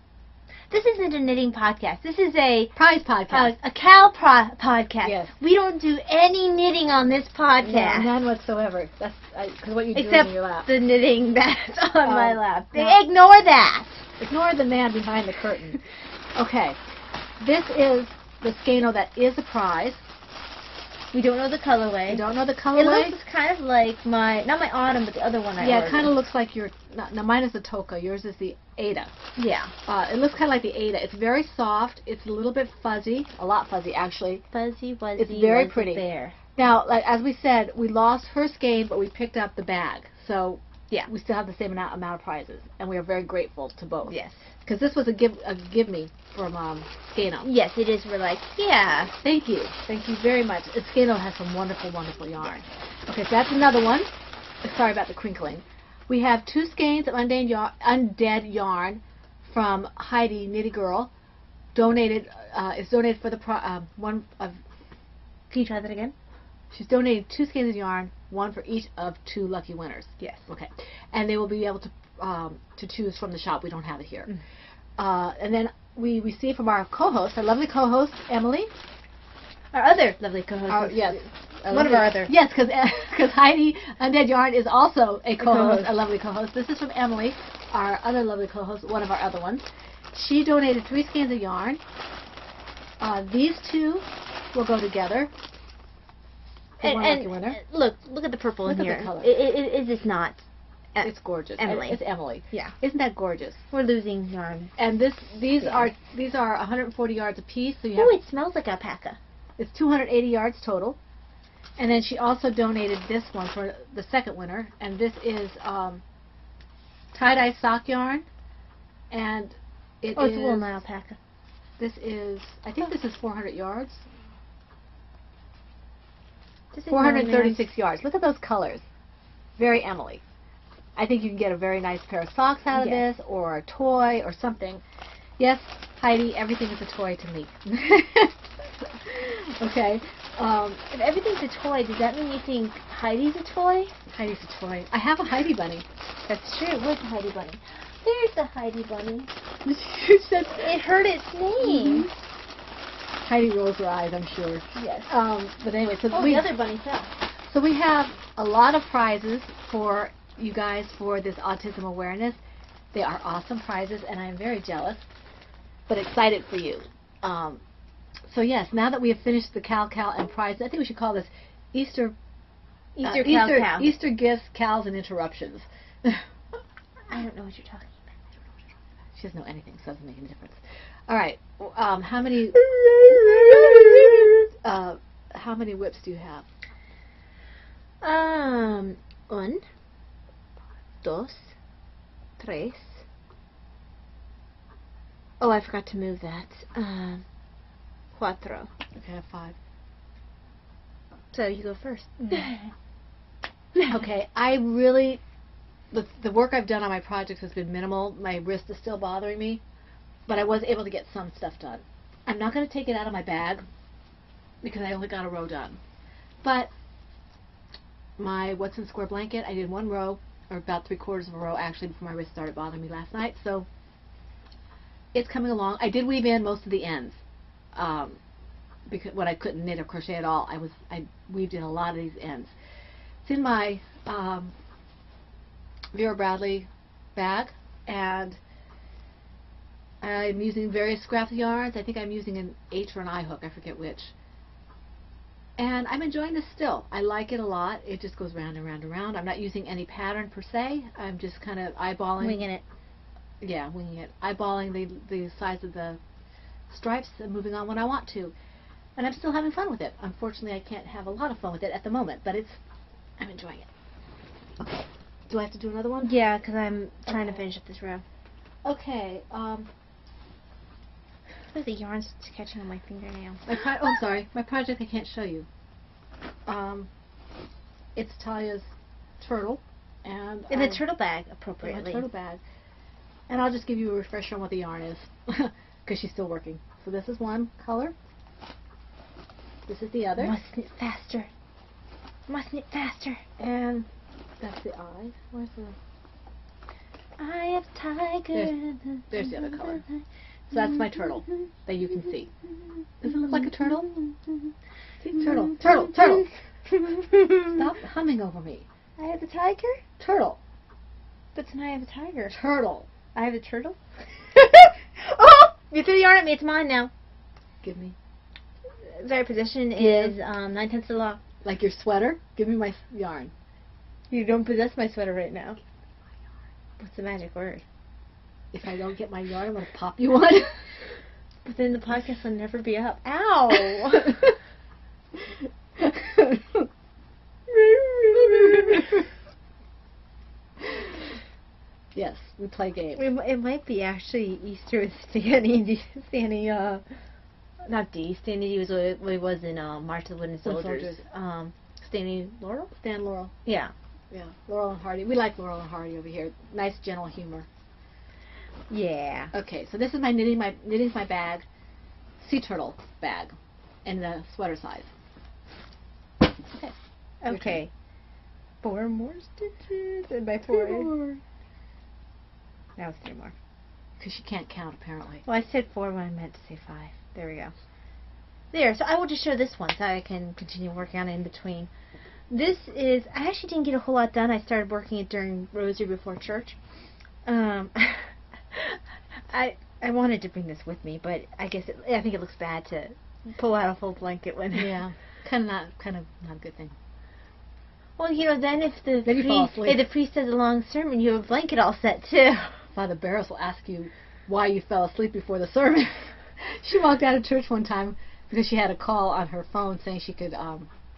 This isn't a knitting podcast. This is a prize podcast. A cow podcast. Yes. We don't do any knitting on this podcast. No, none whatsoever. That's because what you do except in your lap. the knitting that's on my lap. Ignore that. Ignore the man behind the curtain. Okay, this is the Skeino that is a prize. We don't know the colorway. We don't know the colorway. It looks kind of like not my autumn, but the other one I ordered. Yeah, it kind of looks like your. Now mine is the Toka. Yours is the Ada. Yeah. It looks kind of like the Ada. It's very soft. It's a little bit fuzzy. A lot fuzzy, actually. Fuzzy, wuzzy. It's very pretty. There. Now, as we said, we lost her skein, but we picked up the bag. So yeah, we still have the same amount of prizes, and we are very grateful to both. Yes. Because this was a give me from Skeino. Yes, it is. We're like, yeah. Thank you very much. Skeino has some wonderful yarn. Okay, so that's another one. Sorry about the crinkling. We have 2 skeins of undead yarn from Heidi Nitty Girl. Donated. It's donated for the one of. Can you try that again? She's donated 2 skeins of yarn, 1 for each of 2 lucky winners. Yes. Okay, and they will be able to choose from the shop. We don't have it here. And then we received from our co-host, our lovely co-host, Emily. Our other lovely co-host. Yes. One of our other. Yes, because Heidi Undead Yarn is also a co-host, a lovely co-host. This is from Emily, our other lovely co-host, one of our other ones. She donated 3 skeins of yarn. These 2 will go together. Look at the purple in here. Look at the color. It is not. It's gorgeous. Emily. It's Emily. Yeah. Isn't that gorgeous? We're losing yarn. And these are 140 yards apiece. So you have. Oh, it smells like alpaca. It's 280 yards total. And then she also donated this one for the second winner, and this is tie-dye sock yarn, and it's wool, not alpaca. This is, I think this is 400 yards. 436 yards. Look at those colors. Very Emily. I think you can get a very nice pair of socks out of this, or a toy, or something. Yes, Heidi, everything is a toy to me. Okay. If everything's a toy, does that mean you think Heidi's a toy? Heidi's a toy. I have a Heidi bunny. That's true. Where's the Heidi bunny? There's the Heidi bunny. It heard its name. Heidi rolls her eyes, I'm sure. Yes. But anyway, so the other bunny fell. So we have a lot of prizes for you guys for this autism awareness. They are awesome prizes, and I am very jealous, but excited for you. So yes, now that we have finished the Cal and prizes, I think we should call this Easter Cow. Easter gifts, cows, and interruptions. I don't know what you're talking about. She doesn't know anything, so it doesn't make any difference. All right, how many whips do you have? 1, 2, 3. Oh, I forgot to move that. 4. Okay, I have 5. So you go first. Okay, I really, the work I've done on my projects has been minimal. My wrist is still bothering me, but I was able to get some stuff done. I'm not going to take it out of my bag because I only got a row done. But my What's in Square blanket, I did 1 row, or about 3/4 of a row actually, before my wrist started bothering me last night. So it's coming along. I did weave in most of the ends. Because when I couldn't knit or crochet at all, I weaved in a lot of these ends. It's in my Vera Bradley bag, and I'm using various scrap yarns. I think I'm using an H or an I hook, I forget which. And I'm enjoying this still. I like it a lot. It just goes round and round and round. I'm not using any pattern per se. I'm just kind of eyeballing. Winging it. Yeah, winging it. Eyeballing the size of the stripes and moving on when I want to. And I'm still having fun with it. Unfortunately, I can't have a lot of fun with it at the moment, but I'm enjoying it. Okay. Do I have to do another one? Yeah, because I'm trying to finish up this row. Okay. The yarn's catching on my fingernail. I'm sorry. My project I can't show you. It's Talia's turtle, and In the turtle bag, appropriately. In the turtle bag. And I'll just give you a refresher on what the yarn is, because she's still working. So this is one color. This is the other. Must knit faster. Must knit faster. And that's the eye. Where's the... Eye of tiger. There's the other color. So that's my turtle that you can see. Does it look like a turtle? See? Turtle. Turtle. Turtle. Stop humming over me. Eye of the tiger? Turtle. But it's an eye of a tiger. Turtle. Eye of a turtle? Oh! You threw the yarn at me. It's mine now. Give me. Very position is 9/10 of the law. Like your sweater? Give me my yarn. You don't possess my sweater right now. What's the magic word? If I don't get my yarn, I'm going to pop you one. But then the podcast will never be up. Ow! Yes, we play games. It might be actually Easter with Stanny. Not D. Stanny was what it was in March of the Wooden Soldiers. Stanny Laurel? Stan Laurel. Yeah. Yeah, Laurel and Hardy. We like Laurel and Hardy over here. Nice, gentle humor. Yeah. Okay, so this is my knitting. Knitting's my bag, sea turtle bag, in the sweater size. Okay. Okay. 4 more stitches, and by 4. 3 more. Now it's 3 more. Because she can't count apparently. Well, I said 4 when I meant to say 5. There we go. There. So I will just show this one so I can continue working on it in between. This is, I actually didn't get a whole lot done. I started working it during Rosary before church. I wanted to bring this with me, but I guess I think it looks bad to pull out a full blanket when. Yeah, kind of not a good thing. Well, you know, then if the priest does a long sermon, you have a blanket all set too. Father Barris will ask you why you fell asleep before the sermon. She walked out of church one time because she had a call on her phone saying she could.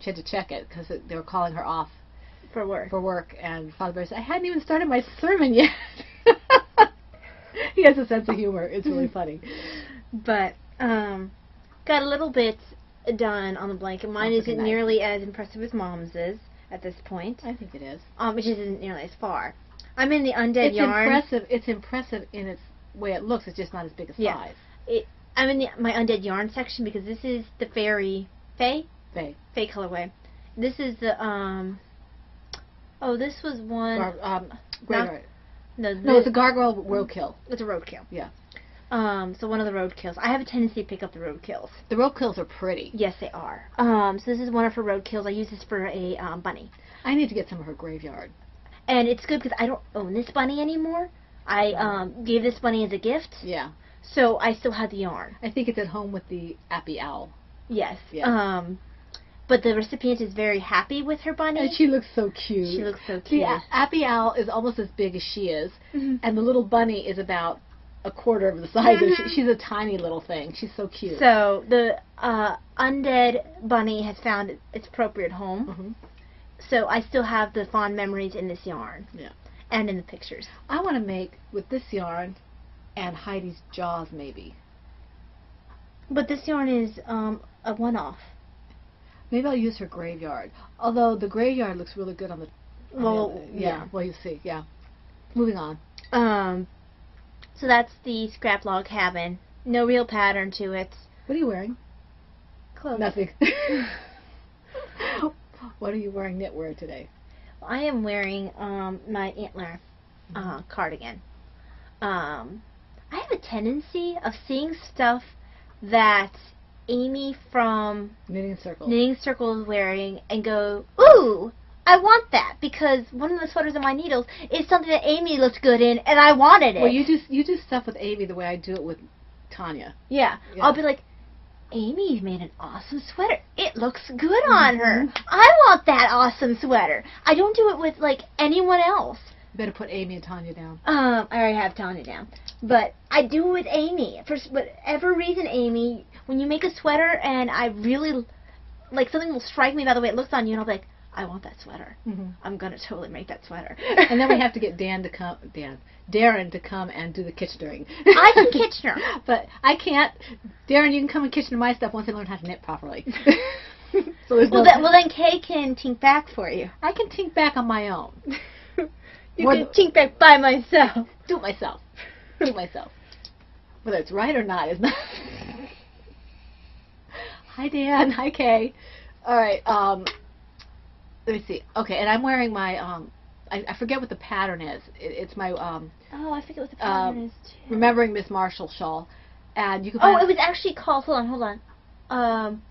She had to check it because they were calling her off for work. And Father Barris said, "I hadn't even started my sermon yet." He has a sense of humor. It's really funny. But got a little bit done on the blanket. Mine isn't nearly as impressive as Mom's is at this point. I think it is. Which isn't nearly as far. I'm in the undead yarn. It's impressive in its way it looks. It's just not as big a size. I'm in my undead yarn section because this is the Fae colorway. This is the this was one. No, No, it's a gargoyle roadkill. It's a roadkill. Yeah. So one of the roadkills. I have a tendency to pick up the roadkills. The roadkills are pretty. Yes, they are. So this is one of her roadkills. I use this for a bunny. I need to get some of her graveyard. And it's good because I don't own this bunny anymore. I gave this bunny as a gift. Yeah. So I still have the yarn. I think it's at home with the Appy Owl. Yes. Yeah. But the recipient is very happy with her bunny. And she looks so cute. She looks so cute. The Appy Owl is almost as big as she is, Mm-hmm. and the little bunny is about a quarter of the size. Mm-hmm. She's a tiny little thing. She's so cute. So the undead bunny has found its appropriate home. Mm-hmm. So I still have the fond memories in this yarn. Yeah. And in the pictures. I want to make, with this yarn, and Heidi's jaws maybe. But this yarn is a one-off. Maybe I'll use her graveyard. Although the graveyard looks really good on the... Well, yeah. Well, you see. Yeah. Moving on. So that's the scrap log cabin. No real pattern to it. What are you wearing? Clothes. Nothing. What are you wearing knitwear today? I am wearing my antler cardigan. I have a tendency of seeing stuff that Amy from Knitting Circle. Knitting Circle is wearing and go, ooh, I want that, because one of the sweaters in my needles is something that Amy looked good in, and I wanted it. Well, you do stuff with Amy the way I do it with Tanya. Yeah. I'll be like, Amy, you made an awesome sweater. It looks good on her. I want that awesome sweater. I don't do it with, like, anyone else. You better put Amy and Tanya down. I already have Tanya down. But I do it with Amy. For whatever reason, Amy, when you make a sweater and I really, like, something will strike me by the way it looks on you, and I'll be like, I want that sweater. I'm going to totally make that sweater. And then we have to get Darren to come and do the Kitchener-ing. I can Kitchener. But I can't. Darren, you can come and Kitchener my stuff once I learn how to knit properly. So well, then Kay can tink back for you. I can tink back on my own. You can tink back by myself. Do it myself. Do it myself. Whether it's right or not is not. Hi, Dan. Hi, Kay. All right. Let me see. Okay, and I'm wearing my, I forget what the pattern is. It's my, oh, I forget what the pattern is, too. Remembering Miss Marshall shawl. And you can find it was actually called, hold on.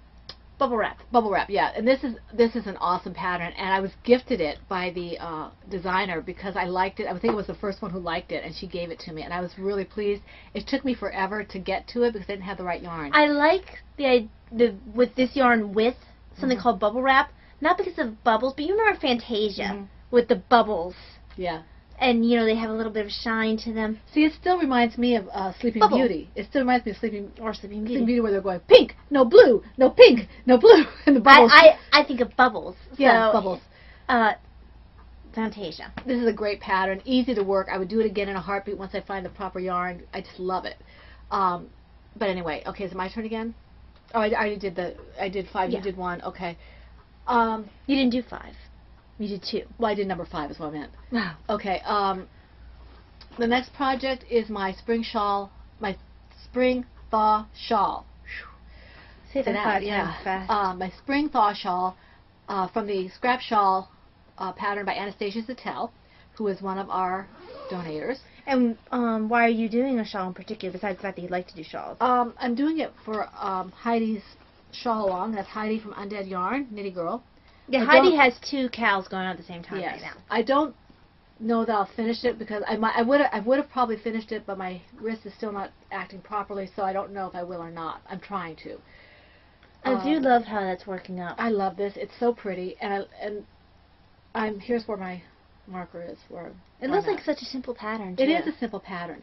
Bubble wrap. Bubble wrap, yeah. And this is an awesome pattern, and I was gifted it by the designer because I liked it. I think it was the first one who liked it, and she gave it to me, and I was really pleased. It took me forever to get to it because I didn't have the right yarn. I like with this yarn with something called bubble wrap. Not because of bubbles, but you remember Fantasia with the bubbles. Yeah. And, you know, they have a little bit of shine to them. See, it still reminds me of Sleeping Beauty. It still reminds me of Sleeping Beauty where they're going, pink, no blue, no pink, no blue, and the bubbles. I think of bubbles. Yeah, bubbles. Fantasia. This is a great pattern, easy to work. I would do it again in a heartbeat once I find the proper yarn. I just love it. But anyway, okay, is it my turn again? Oh, I did 5, you did 1, okay. You didn't do 5. You did 2. Well, I did number 5 is what I meant. Wow. Okay. The next project is my spring shawl, my spring thaw shawl. Say that 5 times fast. My spring thaw shawl from the scrap shawl pattern by Anastasia Zattel, who is one of our donators. And why are you doing a shawl in particular, besides the fact that you like to do shawls? I'm doing it for Heidi's shawl along. That's Heidi from Undead Yarn, Knitty Girl. Yeah, Heidi has 2 cows going on at the same time right now. I don't know that I'll finish it because I would have probably finished it, but my wrist is still not acting properly, so I don't know if I will or not. I'm trying to. I do love how that's working out. I love this. It's so pretty, and here's where my marker is. It looks like such a simple pattern, too. It is a simple pattern,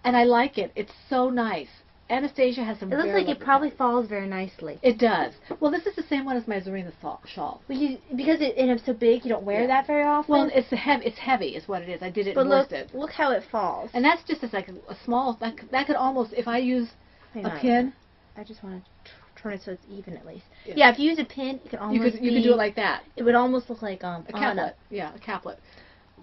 and I like it. It's so nice. Anastasia has some. It looks like it probably falls very nicely. It does. Well, this is the same one as my Zarina shawl. Because it's so big, you don't wear that very often. Well, it's heavy, is what it is. I did it. But look how it falls. And that's just as like a small. That could almost, if I use a pin. I just want to turn it so it's even at least. Yeah, if you use a pin, it can almost. You could do it like that. It would almost look like a caplet. Yeah, a caplet.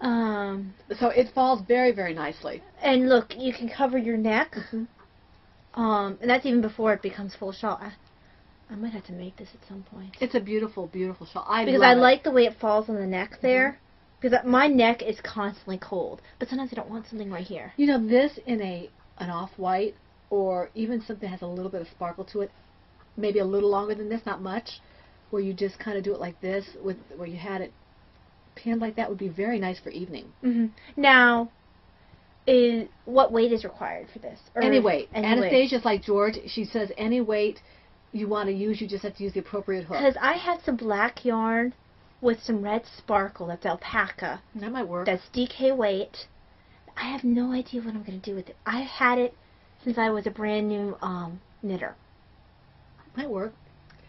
So it falls very, very nicely. And look, you can cover your neck. And that's even before it becomes full shawl. I might have to make this at some point. It's a beautiful, beautiful shawl. Because I like the way it falls on the neck there. Because my neck is constantly cold. But sometimes I don't want something right here. You know, this in an off-white or even something that has a little bit of sparkle to it, maybe a little longer than this, not much, where you just kind of do it like this, where you had it pinned like that, would be very nice for evening. Mm-hmm. Now, what weight is required for this? Or any weight. Any Anastasia's like George. She says any weight you want to use, you just have to use the appropriate hook. Because I had some black yarn with some red sparkle. That's alpaca. That might work. That's DK weight. I have no idea what I'm going to do with it. I've had it since I was a brand new knitter. Might work.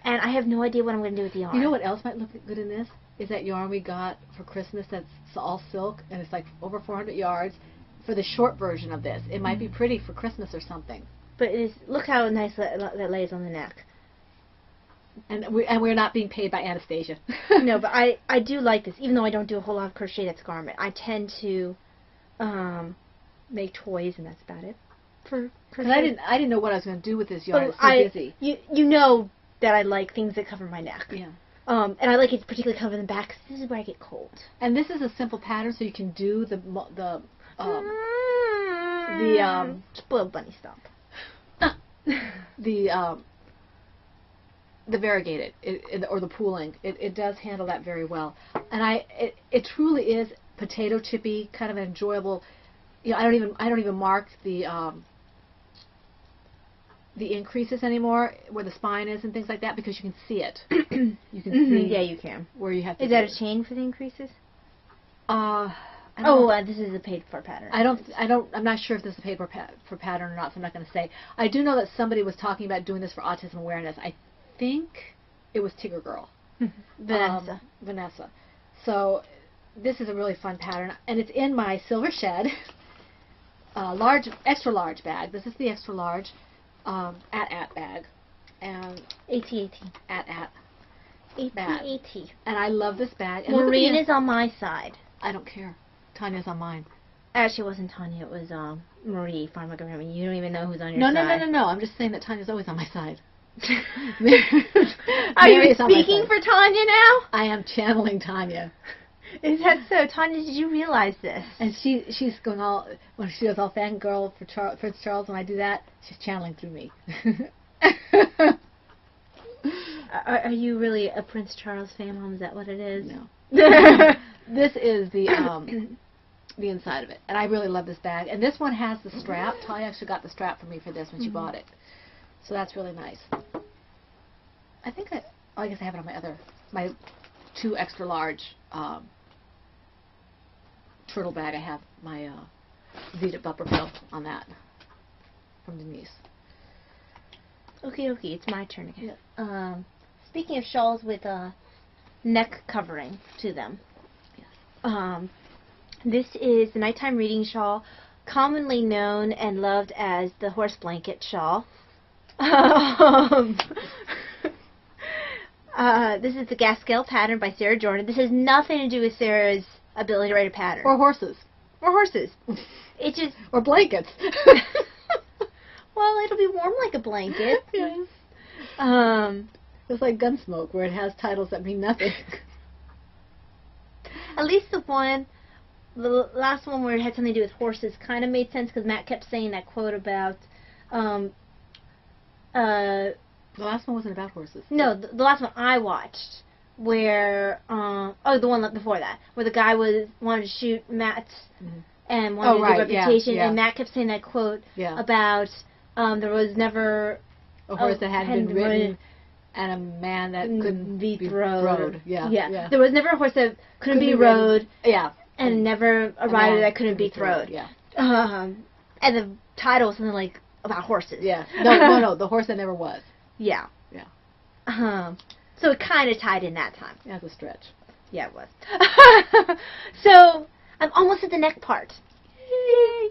And I have no idea what I'm going to do with the yarn. You know what else might look good in this? Is that yarn we got for Christmas that's all silk, and it's like over 400 yards for the short version of this. It might be pretty for Christmas or something. But look how nice that lays on the neck. And we're not being paid by Anastasia. No, but I do like this. Even though I don't do a whole lot of crochet that's garment, I tend to make toys, and that's about it. For crochet. I didn't know what I was going to do with this yarn. It's so busy. You know that I like things that cover my neck. Yeah. And I like it particularly cover the back, 'cause this is where I get cold. And this is a simple pattern, so you can do the spoiled bunny stomp. The variegated or the pooling. It does handle that very well. And it truly is potato chippy, kind of an enjoyable. You know, I don't even mark the increases anymore where the spine is and things like that, because you can see it. You can see. Yeah, you can. Where you have to. Is that a chain for the increases? This is a paid for pattern. I'm not sure if this is a paid for pattern or not, so I'm not going to say. I do know that somebody was talking about doing this for autism awareness. I think it was Tigger Girl. Vanessa. So this is a really fun pattern, and it's in my Silver Shed extra large bag. This is the extra large at bag, and at bag. And I love this bag. And Maureen is on my side. I don't care. Tanya's on mine. Actually, it wasn't Tanya. It was Marie, Farmer Grandma. You don't even know who's on your side. No. I'm just saying that Tanya's always on my side. Are you speaking for Tanya now? I am channeling Tanya. Is that so? Tanya, did you realize this? And she's going all, when she goes all fangirl for Prince Charles, when I do that, she's channeling through me. Are you really a Prince Charles fan, Mom? Is that what it is? No. This is the inside of it. And I really love this bag. And this one has the strap. Tanya actually got the strap for me for this when she bought it. So that's really nice. I think I guess I have it on my 2 extra large turtle bag. I have my Zeta Bupperfield on that from Denise. Okay, it's my turn again. Yeah. Speaking of shawls with neck covering to them, yes. This is the nighttime reading shawl, commonly known and loved as the horse blanket shawl. This is the Gaskell pattern by Sarah Jordan. This has nothing to do with Sarah's ability to write a pattern. Or horses. It just... Or blankets. Well, it'll be warm like a blanket. Yes. It's like Gunsmoke, where it has titles that mean nothing. At least the last one where it had something to do with horses kind of made sense, because Matt kept saying that quote about... the last one wasn't about horses. No, the last one I watched, where the one before that, where the guy wanted to shoot Matt and wanted to do reputation, and Matt kept saying that quote about there was never a horse that hadn't been ridden and a man that couldn't be rode. Yeah. There was never a horse that couldn't be rode. Yeah. And never a rider that couldn't be throwed. Yeah. And the title was something like about horses. Yeah. No, the horse that never was. Yeah. Yeah. So it kind of tied in that time. That's a stretch. Yeah, it was. So I'm almost at the neck part. Yay!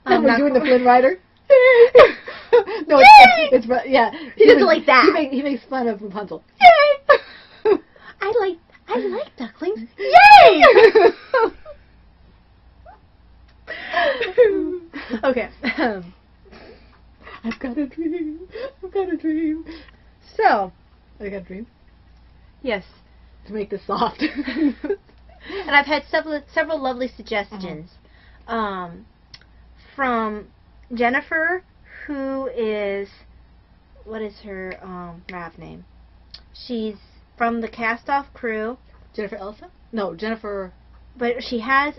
We're doing the Flynn Rider. No, it's yeah. He doesn't like that. He makes fun of Rapunzel. Yay! I like ducklings. Yay! Okay. I've got a dream. So, I got a dream. Yes. To make this soft. And I've had several lovely suggestions from Jennifer who is, what is her rap name? She's from the Cast-Off crew. Jennifer Ellison? No, Jennifer. But she has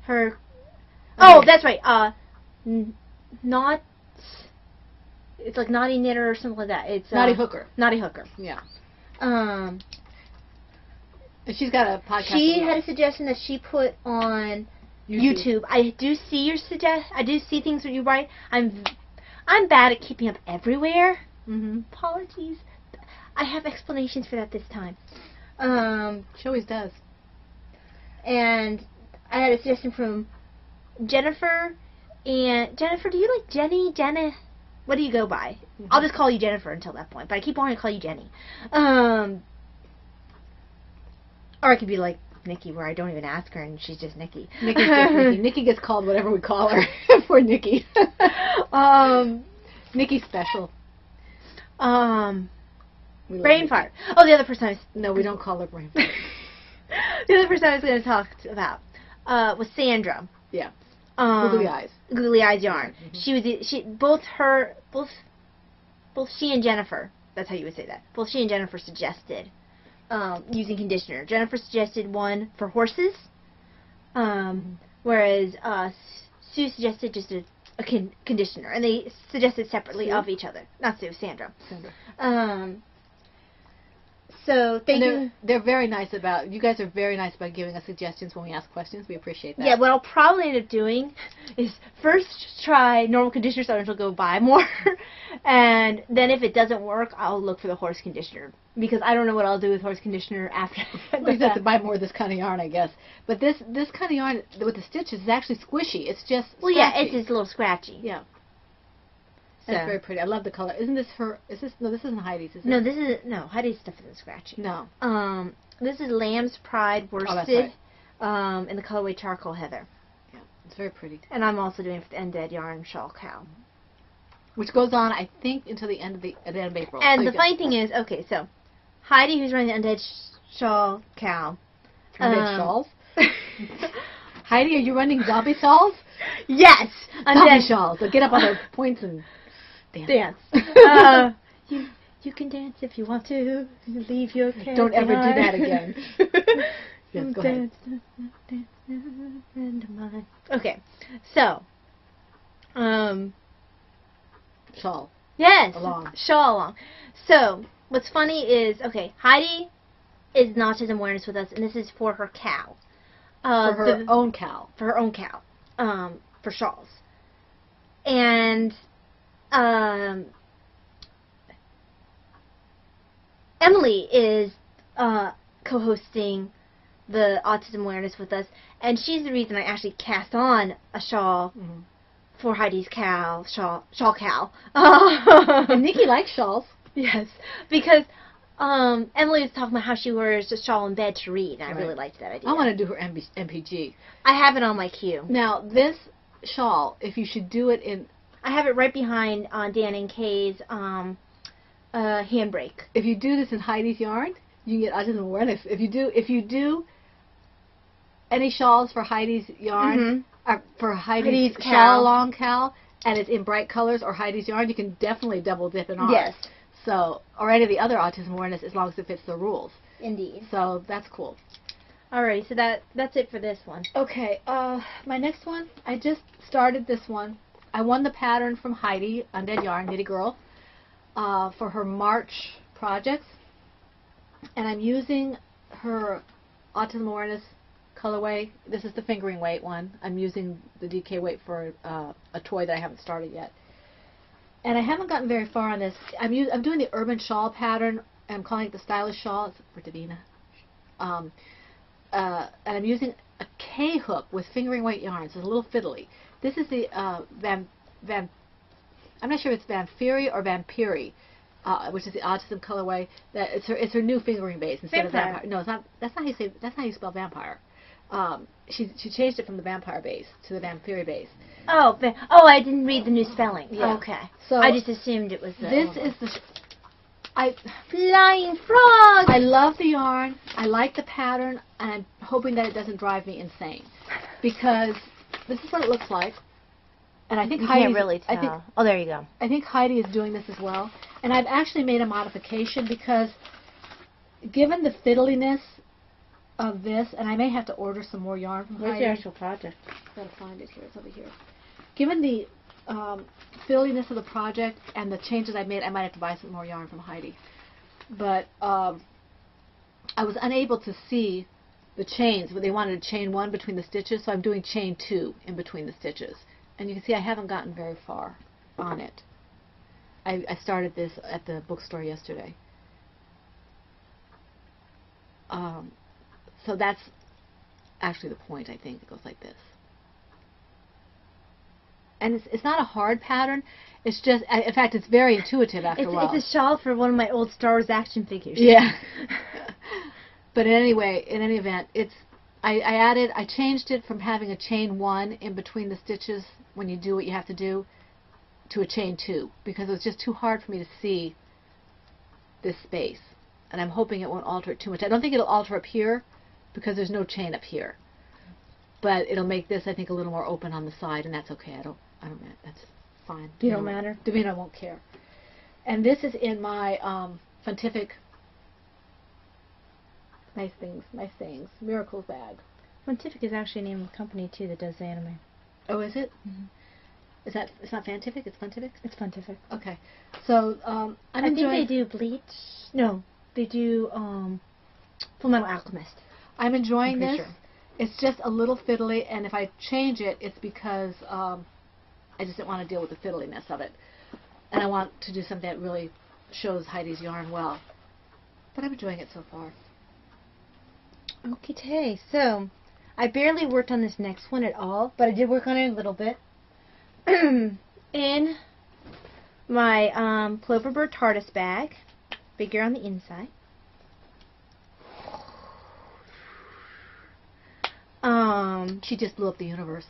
her. Oh, that's right. Not. It's like Naughty Knitter or something like that. It's Naughty Hooker. Naughty Hooker. Yeah. Um. And she's got a podcast. She had a suggestion that she put on YouTube. I do see your I do see things that you write. I'm bad at keeping up everywhere. Apologies. I have explanations for that this time. She always does. And I had a suggestion from Jennifer. And Jennifer, do you like Jenny? Jenna? What do you go by? I'll just call you Jennifer until that point. But I keep wanting to call you Jenny. Or I could be like Nikki, where I don't even ask her and she's just Nikki. Nikki's just Nikki. Nikki gets called whatever we call her. Poor Nikki. Nikki's special. Brain fart. Oh, the other person I was... No, we don't call her brain fart. The other person I was going to talk about was Sandra. Yeah. Googly eyes. Googly eyes yarn. Both she and Jennifer. That's how you would say that. Both she and Jennifer suggested using conditioner. Jennifer suggested one for horses, whereas Sue suggested just a conditioner, and they suggested separately of each other. Not Sue, Sandra. So they're very nice about. You guys are very nice about giving us suggestions when we ask questions. We appreciate that. Yeah, what I'll probably end up doing is first try normal conditioner so I don't go buy more, and then if it doesn't work, I'll look for the horse conditioner because I don't know what I'll do with horse conditioner after. We have to buy more of this kind of yarn, I guess. This kind of yarn with the stitches is actually squishy. It's just scratchy. Yeah, it's just a little scratchy. Yeah. That's very pretty. I love the color. Isn't this her? No, this isn't Heidi's. Is it? No, Heidi's stuff isn't scratchy. No. This is Lamb's Pride worsted. Oh, that's right. In the colorway Charcoal Heather. Yeah, it's very pretty. And I'm also doing it for the Undead Yarn Shawl Cow, which goes on, I think, until the end of April. And so the funny thing is, okay, so Heidi, who's running the Undead Shawl Cow. Undead shawls. Heidi, are you running zombie shawls? Yes, zombie shawls. So get up on their points and dance. You can dance if you want to. Leave your cares Don't ever behind. do that again. Yes, go ahead. Okay, so shawl. Yes, along. Shawl along. So what's funny is, okay, Heidi is in Autism Awareness with us, and this is for her cow. For her own cow. For her own cow. For shawls. And Emily is co-hosting the Autism Awareness with us, and she's the reason I actually cast on a shawl for Heidi's cow, shawl cow. And Nikki likes shawls. Yes, because Emily was talking about how she wears a shawl in bed to read, and I really liked that idea. I want to do her MPG. I have it on my queue. Now, this shawl, if you should do it in... I have it right behind Dan and Kay's handbrake. If you do this in Heidi's yarn, you can get Autism Awareness. If you do any shawls for Heidi's yarn, for Heidi's shawl along cow, and it's in bright colors or Heidi's yarn, you can definitely double dip in ours. Yes. So, or any of the other Autism Awareness, as long as it fits the rules. Indeed. So that's cool. Alright, so that's it for this one. Okay, my next one, I just started this one. I won the pattern from Heidi, Undead Yarn, Nitty Girl, for her March projects. And I'm using her Autism Awareness colorway. This is the fingering weight one. I'm using the DK weight for a toy that I haven't started yet. And I haven't gotten very far on this. I'm doing the Urban Shawl pattern. I'm calling it the Stylish Shawl. It's for Davina. And I'm using a K-hook with fingering weight yarns. It's a little fiddly. This is the I'm not sure if it's Vampiri or Vampiri, which is the Autism colorway. That it's her new fingering base instead of vampire. No, it's not. That's not how you say. That's not how you spell vampire. She changed it from the vampire base to the Vampiri base. Oh, I didn't read the new spelling. Yeah. Okay. So I just assumed it was the this is the Flying Frog. I love the yarn. I like the pattern, and I'm hoping that it doesn't drive me insane, because this is what it looks like. And I think You Heidi can't really tell. Oh, there you go. I think Heidi is doing this as well. And I've actually made a modification because given the fiddliness of this, and I may have to order some more yarn from Where's Heidi. the actual project? I've got to find it here. It's over here. Given the fiddliness of the project and the changes I've made, I might have to buy some more yarn from Heidi. But I was unable to see the chains, but they wanted to chain 1 between the stitches, so I'm doing chain 2 in between the stitches. And you can see I haven't gotten very far on it. I started this at the bookstore yesterday. So that's actually the point, I think. It goes like this. And it's not a hard pattern. It's just, in fact, it's very intuitive after a while. It's a shawl for one of my old Star Wars action figures. Yeah. But in any event, I changed it from having a chain 1 in between the stitches when you do what you have to do to a chain 2 because it was just too hard for me to see this space. And I'm hoping it won't alter it too much. I don't think it'll alter up here because there's no chain up here. But it'll make this, I think, a little more open on the side, and that's okay. I don't that's fine. You don't matter? Davina won't care. And this is in my Funtific nice things, miracles bag. Funtific is actually the name of a company, too, that does anime. Oh, is it? Mm-hmm. It's not Fantific, it's Funtific? It's Funtific. Okay. So, I think they do Bleach. No, they do Full Metal Alchemist. I'm enjoying this. Sure. It's just a little fiddly, and if I change it, it's because I just didn't want to deal with the fiddliness of it. And I want to do something that really shows Heidi's yarn well. But I'm enjoying it so far. Okay, so I barely worked on this next one at all, but I did work on it a little bit. In my Cloverbird TARDIS bag, figure on the inside. She just blew up the universe.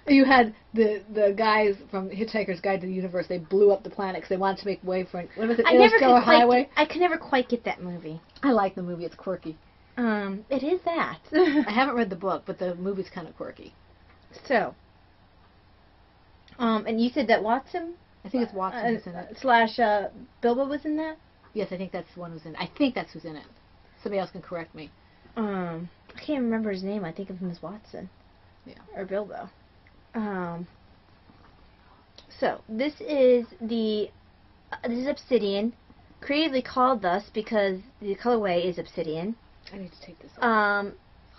You had the guys from Hitchhiker's Guide to the Universe. They blew up the planet because they wanted to make way for it. What was it? Interstellar Highway. I could never quite get that movie. I like the movie. It's quirky. It is that. I haven't read the book, but the movie's kind of quirky. So, and you said that Watson? I think it's Watson who's in it. Slash Bilbo was in that? Yes, I think that's the one who's in it. I think that's who's in it. Somebody else can correct me. I can't remember his name. I think of him as Watson. Yeah. Or Bilbo. So, this is obsidian, creatively called thus because the colorway is obsidian. I need to take this off.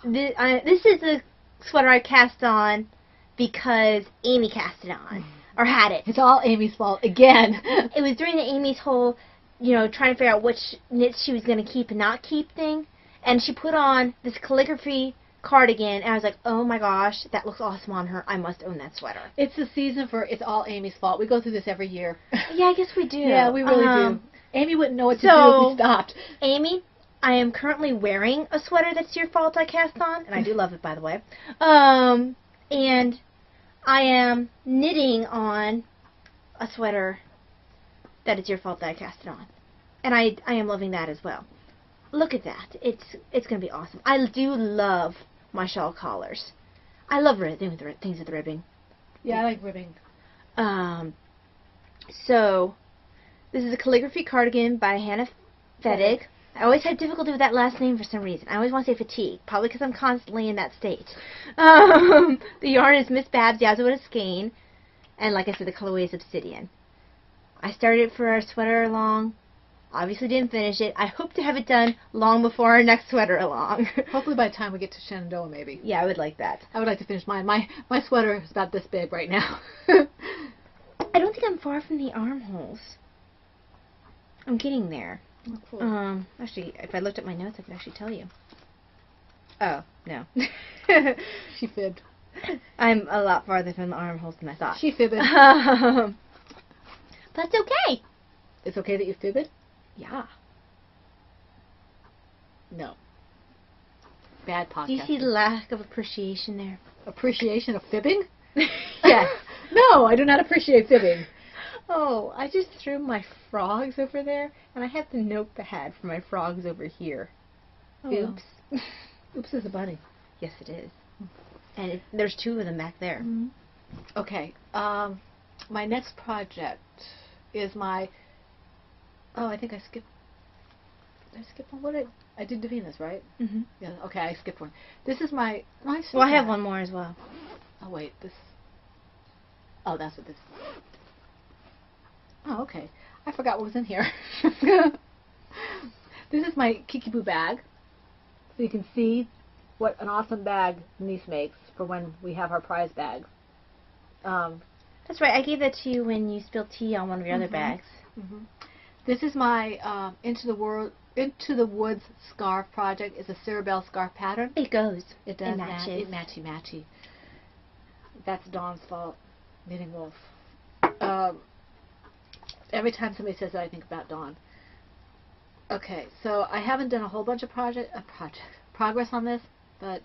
This is the sweater I cast on because Amy cast it on, or had it. It's all Amy's fault again. It was during Amy's whole, trying to figure out which knits she was going to keep and not keep thing, and she put on this calligraphy cardigan, and I was like, oh my gosh, that looks awesome on her. I must own that sweater. It's the season for It's All Amy's Fault. We go through this every year. Yeah, I guess we do. Yeah, we really do. Amy wouldn't know what to do if we stopped. Amy, I am currently wearing a sweater that's your fault I cast on, and I do love it, by the way. And I am knitting on a sweater that is your fault that I cast it on. And I am loving that as well. Look at that. It's going to be awesome. I do love my shawl collars. I love doing things with ribbing. Yeah, I like ribbing. So, this is a calligraphy cardigan by Hannah Fettig. I always had difficulty with that last name for some reason. I always want to say fatigue, probably because I'm constantly in that state. The yarn is Miss Babs Yazwood Skein, and like I said, the colorway is obsidian. I started it for our sweater along. Obviously didn't finish it. I hope to have it done long before our next sweater along. Hopefully by the time we get to Shenandoah, maybe. Yeah, I would like that. I would like to finish mine. My sweater is about this big right now. I don't think I'm far from the armholes. I'm getting there. Oh, cool. Actually, if I looked at my notes, I could actually tell you. Oh, no. She fibbed. I'm a lot farther from the armholes than I thought. She fibbed. That's okay. It's okay that you fibbed? Yeah. No. Bad podcast. Do you see the lack of appreciation there? Appreciation of fibbing? Yes. No, I do not appreciate fibbing. Oh, I just threw my frogs over there, and I have the notepad for my frogs over here. Oh. Oops. Oops is a bunny. Yes, it is. And there's two of them back there. Mm-hmm. Okay. My next project is my. Oh, I think I skipped. Did I skip one? I did Davina's, right? Mm-hmm. Yeah. Okay, I skipped one. This is my. No, Well, I have one more as well. Oh wait, this. Oh, that's what this. Oh, okay. I forgot what was in here. This is my Kikiboo bag, so you can see what an awesome bag Denise makes for when we have our prize bags. That's right. I gave that to you when you spilled tea on one of your other bags. Mm-hmm. This is my Into the Woods scarf project. It's a Cerebelle scarf pattern. It goes. It does. It matches. It matchy. That's Dawn's fault. Knitting Wolf. Every time somebody says that, I think about Dawn. Okay, so I haven't done a whole bunch of progress on this, but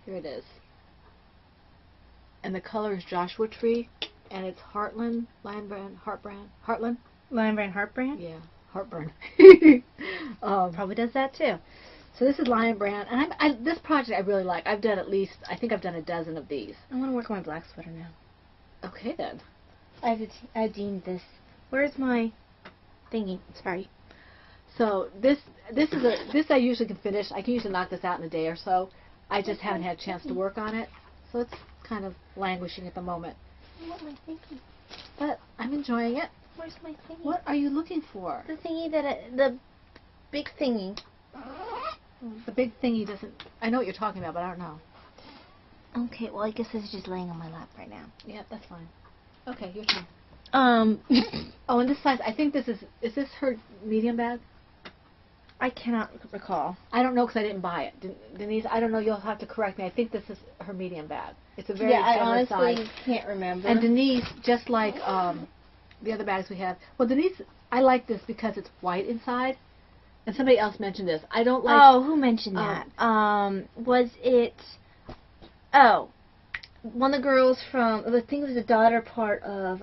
here it is. And the color is Joshua Tree, and it's Heartland, Heartland? Lion Brand Heartbrand? Yeah, Heartburn. Probably does that too. So this is Lion Brand, and this project I really like. I've done I think I've done a dozen of these. I want to work on my black sweater now. Okay then. I deemed this. Where's my thingy? Sorry. So this I usually can finish. I can usually knock this out in a day or so. I just haven't had a chance to work on it, so it's kind of languishing at the moment. I want my thingy. But I'm enjoying it. Where's my thingy? What are you looking for? The thingy the big thingy. The big thingy doesn't. I know what you're talking about, but I don't know. Okay, well I guess this is just laying on my lap right now. Yeah, that's fine. Okay, your turn. Oh, and this size. I think this is this her medium bag? I cannot recall. I don't know because I didn't buy it. Denise, I don't know. You'll have to correct me. I think this is her medium bag. It's a very I generous honestly size. can't remember. And Denise, just like the other bags we have, well, Denise, I like this because it's white inside. And somebody else mentioned this. I don't like. Oh, who mentioned that? Was it? Oh, one of the girls from. I think it was the daughter part of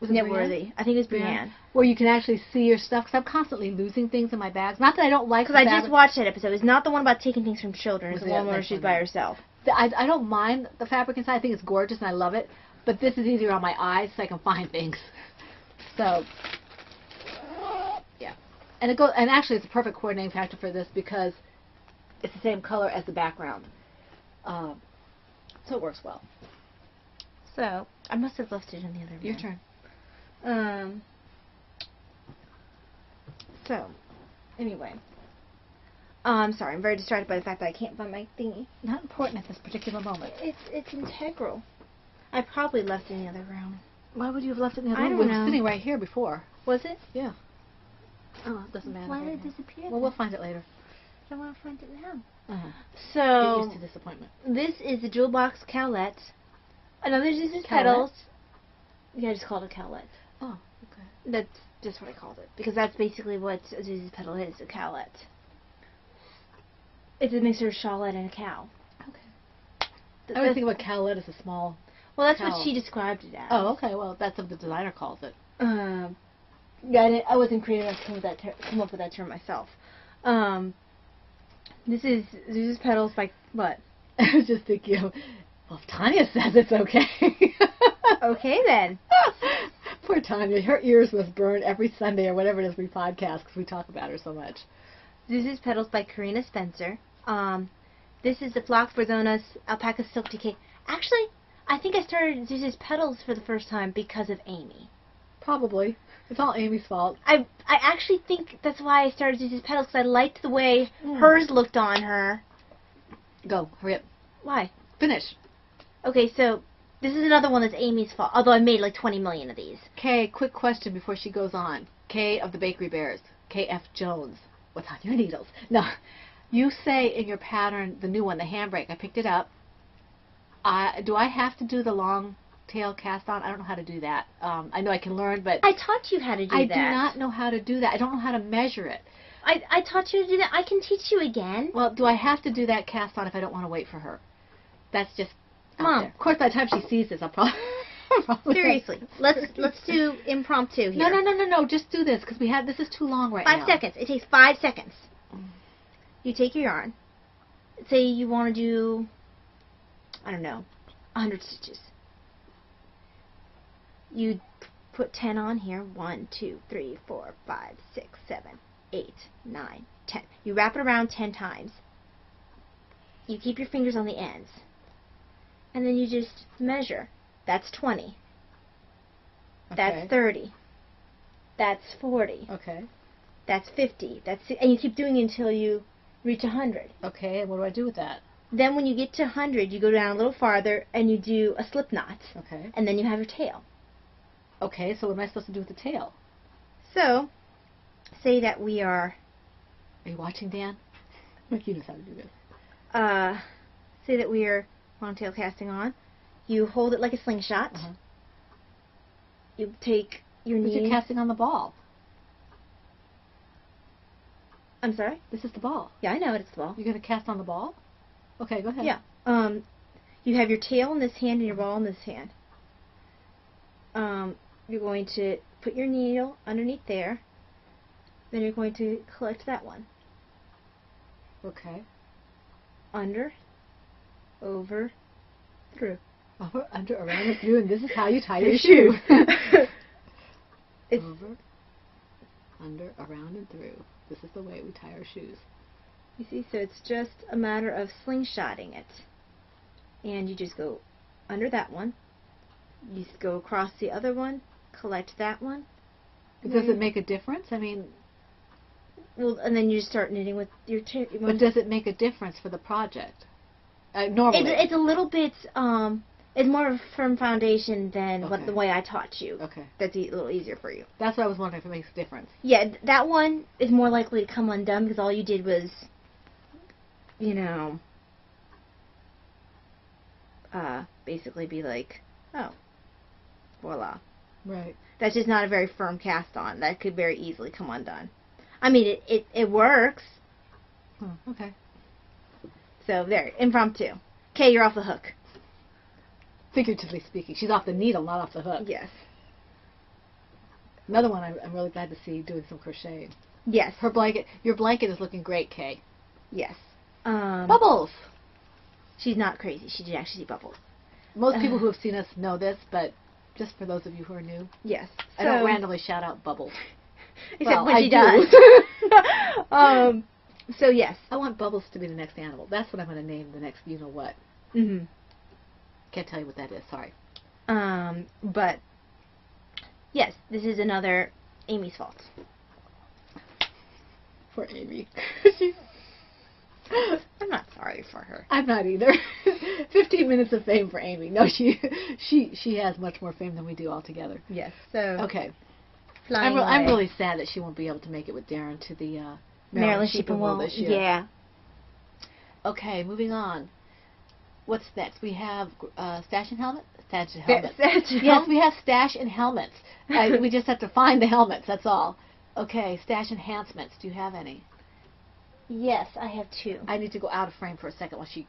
Knitworthy. I think it was Brienne. Where you can actually see your stuff, because I'm constantly losing things in my bags. Not that I don't like. Because I just watched that episode. It's not the one about taking things from children. It's the one where she's by herself. I don't mind the fabric inside. I think it's gorgeous and I love it. But this is easier on my eyes, so I can find things. So, yeah. And it goes. And actually, it's a perfect coordinating factor for this because it's the same color as the background. So it works well. So I must have left it in the other room. Your turn. So, anyway. I'm sorry, I'm very distracted by the fact that I can't find my thingy. Not important at this particular moment. It's integral. I probably left it in the other room. Why would you have left it in the other room? I don't know. It was sitting right here before. Was it? Yeah. Oh, it doesn't matter. Why did it disappear? Well, we'll find it later. I want to find it now. Get So, used to disappointment. this is the Jewel Box Cowlet. Another Zeus's Petals. Yeah, I just called it Cowlet. Oh, okay. That's just what I called it. Because that's basically what a Zeus's Petal is, a cowlet. It's a mixture of shawlette and a cow. Okay. I was thinking about cowlet as a small. Well, that's cow. what she described it as. Oh, okay. Well, that's what the designer calls it. Yeah, I wasn't creative enough to come up with that term myself. This is Zeus's Petals by what? I was just thinking, well, if Tanya says it's okay. Okay, then. Poor Tanya. Her ears must burn every Sunday or whatever it is we podcast because we talk about her so much. Zeus's Petals by Karina Spencer. This is the Flock Borzona's Alpaca Silk Decay. Actually, I think I started Zeus's Petals for the first time because of Amy. Probably. It's all Amy's fault. I actually think that's why I started Zeus's Petals, because I liked the way hers looked on her. Go. Hurry up. Why? Finish. Okay, so this is another one that's Amy's fault, although I made like 20 million of these. Kay, quick question before she goes on. Kay of the Bakery Bears. K.F. Jones. What's on your needles? No. You say in your pattern, the new one, the handbrake, I picked it up. Do I have to do the long tail cast on? I don't know how to do that. I know I can learn, but I taught you how to do that. I do not know how to do that. I don't know how to measure it. I taught you to do that. I can teach you again. Well, do I have to do that cast on if I don't want to wait for her? That's just out Mom. there. Of course, by the time she sees this, I'll probably Seriously, let's do impromptu here. No. Just do this because this is too long right now. 5 seconds. It takes 5 seconds. You take your yarn. Say you want to do, I don't know, 100 stitches. you put 10 on here. 1, 2, 3, 4, 5, 6, 7, 8, 9, 10. You wrap it around 10 times. You keep your fingers on the ends. And then you just measure. That's 20. That's 30. That's 40. Okay. That's 50. And you keep doing it until you reach 100. Okay, and what do I do with that? Then when you get to 100, you go down a little farther and you do a slip knot. Okay. And then you have your tail. Okay, so what am I supposed to do with the tail? So, say that we are... Are you watching, Dan? Like you know how to do this. Say that we are long-tail casting on. You hold it like a slingshot. You take your knee... But you're casting on the ball. I'm sorry? This is the ball. Yeah, I know it's the ball. You're going to cast on the ball? Okay, go ahead. Yeah. You have your tail in this hand and your ball in this hand. You're going to put your needle underneath there. Then you're going to collect that one. Okay. Under, over, through. Over, under, around, and through, and this is how you tie your shoe. Over, under, around, and through. This is the way we tie our shoes. You see, so it's just a matter of slingshotting it. And you just go under that one. You go across the other one, collect that one. Does it make a difference? I mean... Well, and then you start knitting with your... But does it make a difference for the project? Normally. It's a little bit... it's more of a firm foundation than the way I taught you. Okay. That's a little easier for you. That's what I was wondering if it makes a difference. Yeah, that one is more likely to come undone because all you did was, you know, basically be like, oh, voila. Right. That's just not a very firm cast on. That could very easily come undone. I mean, it works. Okay. So there, impromptu. Okay, you're off the hook. Figuratively speaking. She's off the needle, not off the hook. Yes. Another one I'm really glad to see doing some crocheting. Yes. Your blanket is looking great, Kay. Yes. Bubbles! She's not crazy. She did actually see bubbles. Most people who have seen us know this, but just for those of you who are new. Yes. I don't randomly shout out bubbles. Except when she does. So yes. I want Bubbles to be the next animal. That's what I'm going to name the next you-know-what. Mm-hmm. Can't tell you what that is, sorry. But, yes, this is another Amy's fault. For Amy. I'm not sorry for her. I'm not either. 15 minutes of fame for Amy. No, she has much more fame than we do altogether. Yes, so... Okay. I'm really sad that she won't be able to make it with Darren to the Maryland Sheep and Wool this year. Yeah. Okay, moving on. What's next? We have stash and helmet? Stash and helmets. Yes, we have stash and helmets. We just have to find the helmets, that's all. Okay, stash enhancements. Do you have any? Yes, I have 2. I need to go out of frame for a second while she...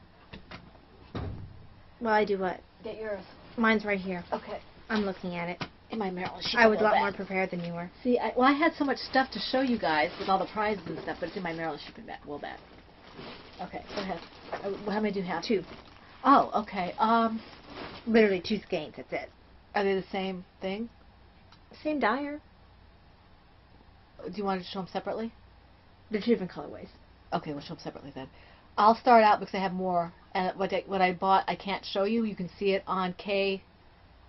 Well, I do what? Get yours. Mine's right here. Okay. I'm looking at it. In my Maryland Sheep I was and a Wool lot more bag. prepared than you were. See, I had so much stuff to show you guys with all the prizes and stuff, but it's in my Maryland Sheep and Wool bag. Okay, go ahead. How many do you have? 2. Oh, okay. Literally 2 skeins, that's it. Are they the same thing? Same dyer. Do you want to show them separately? They're 2 different colorways. Okay, we'll show them separately then. I'll start out because I have more. And what I bought, I can't show you. You can see it on Kay's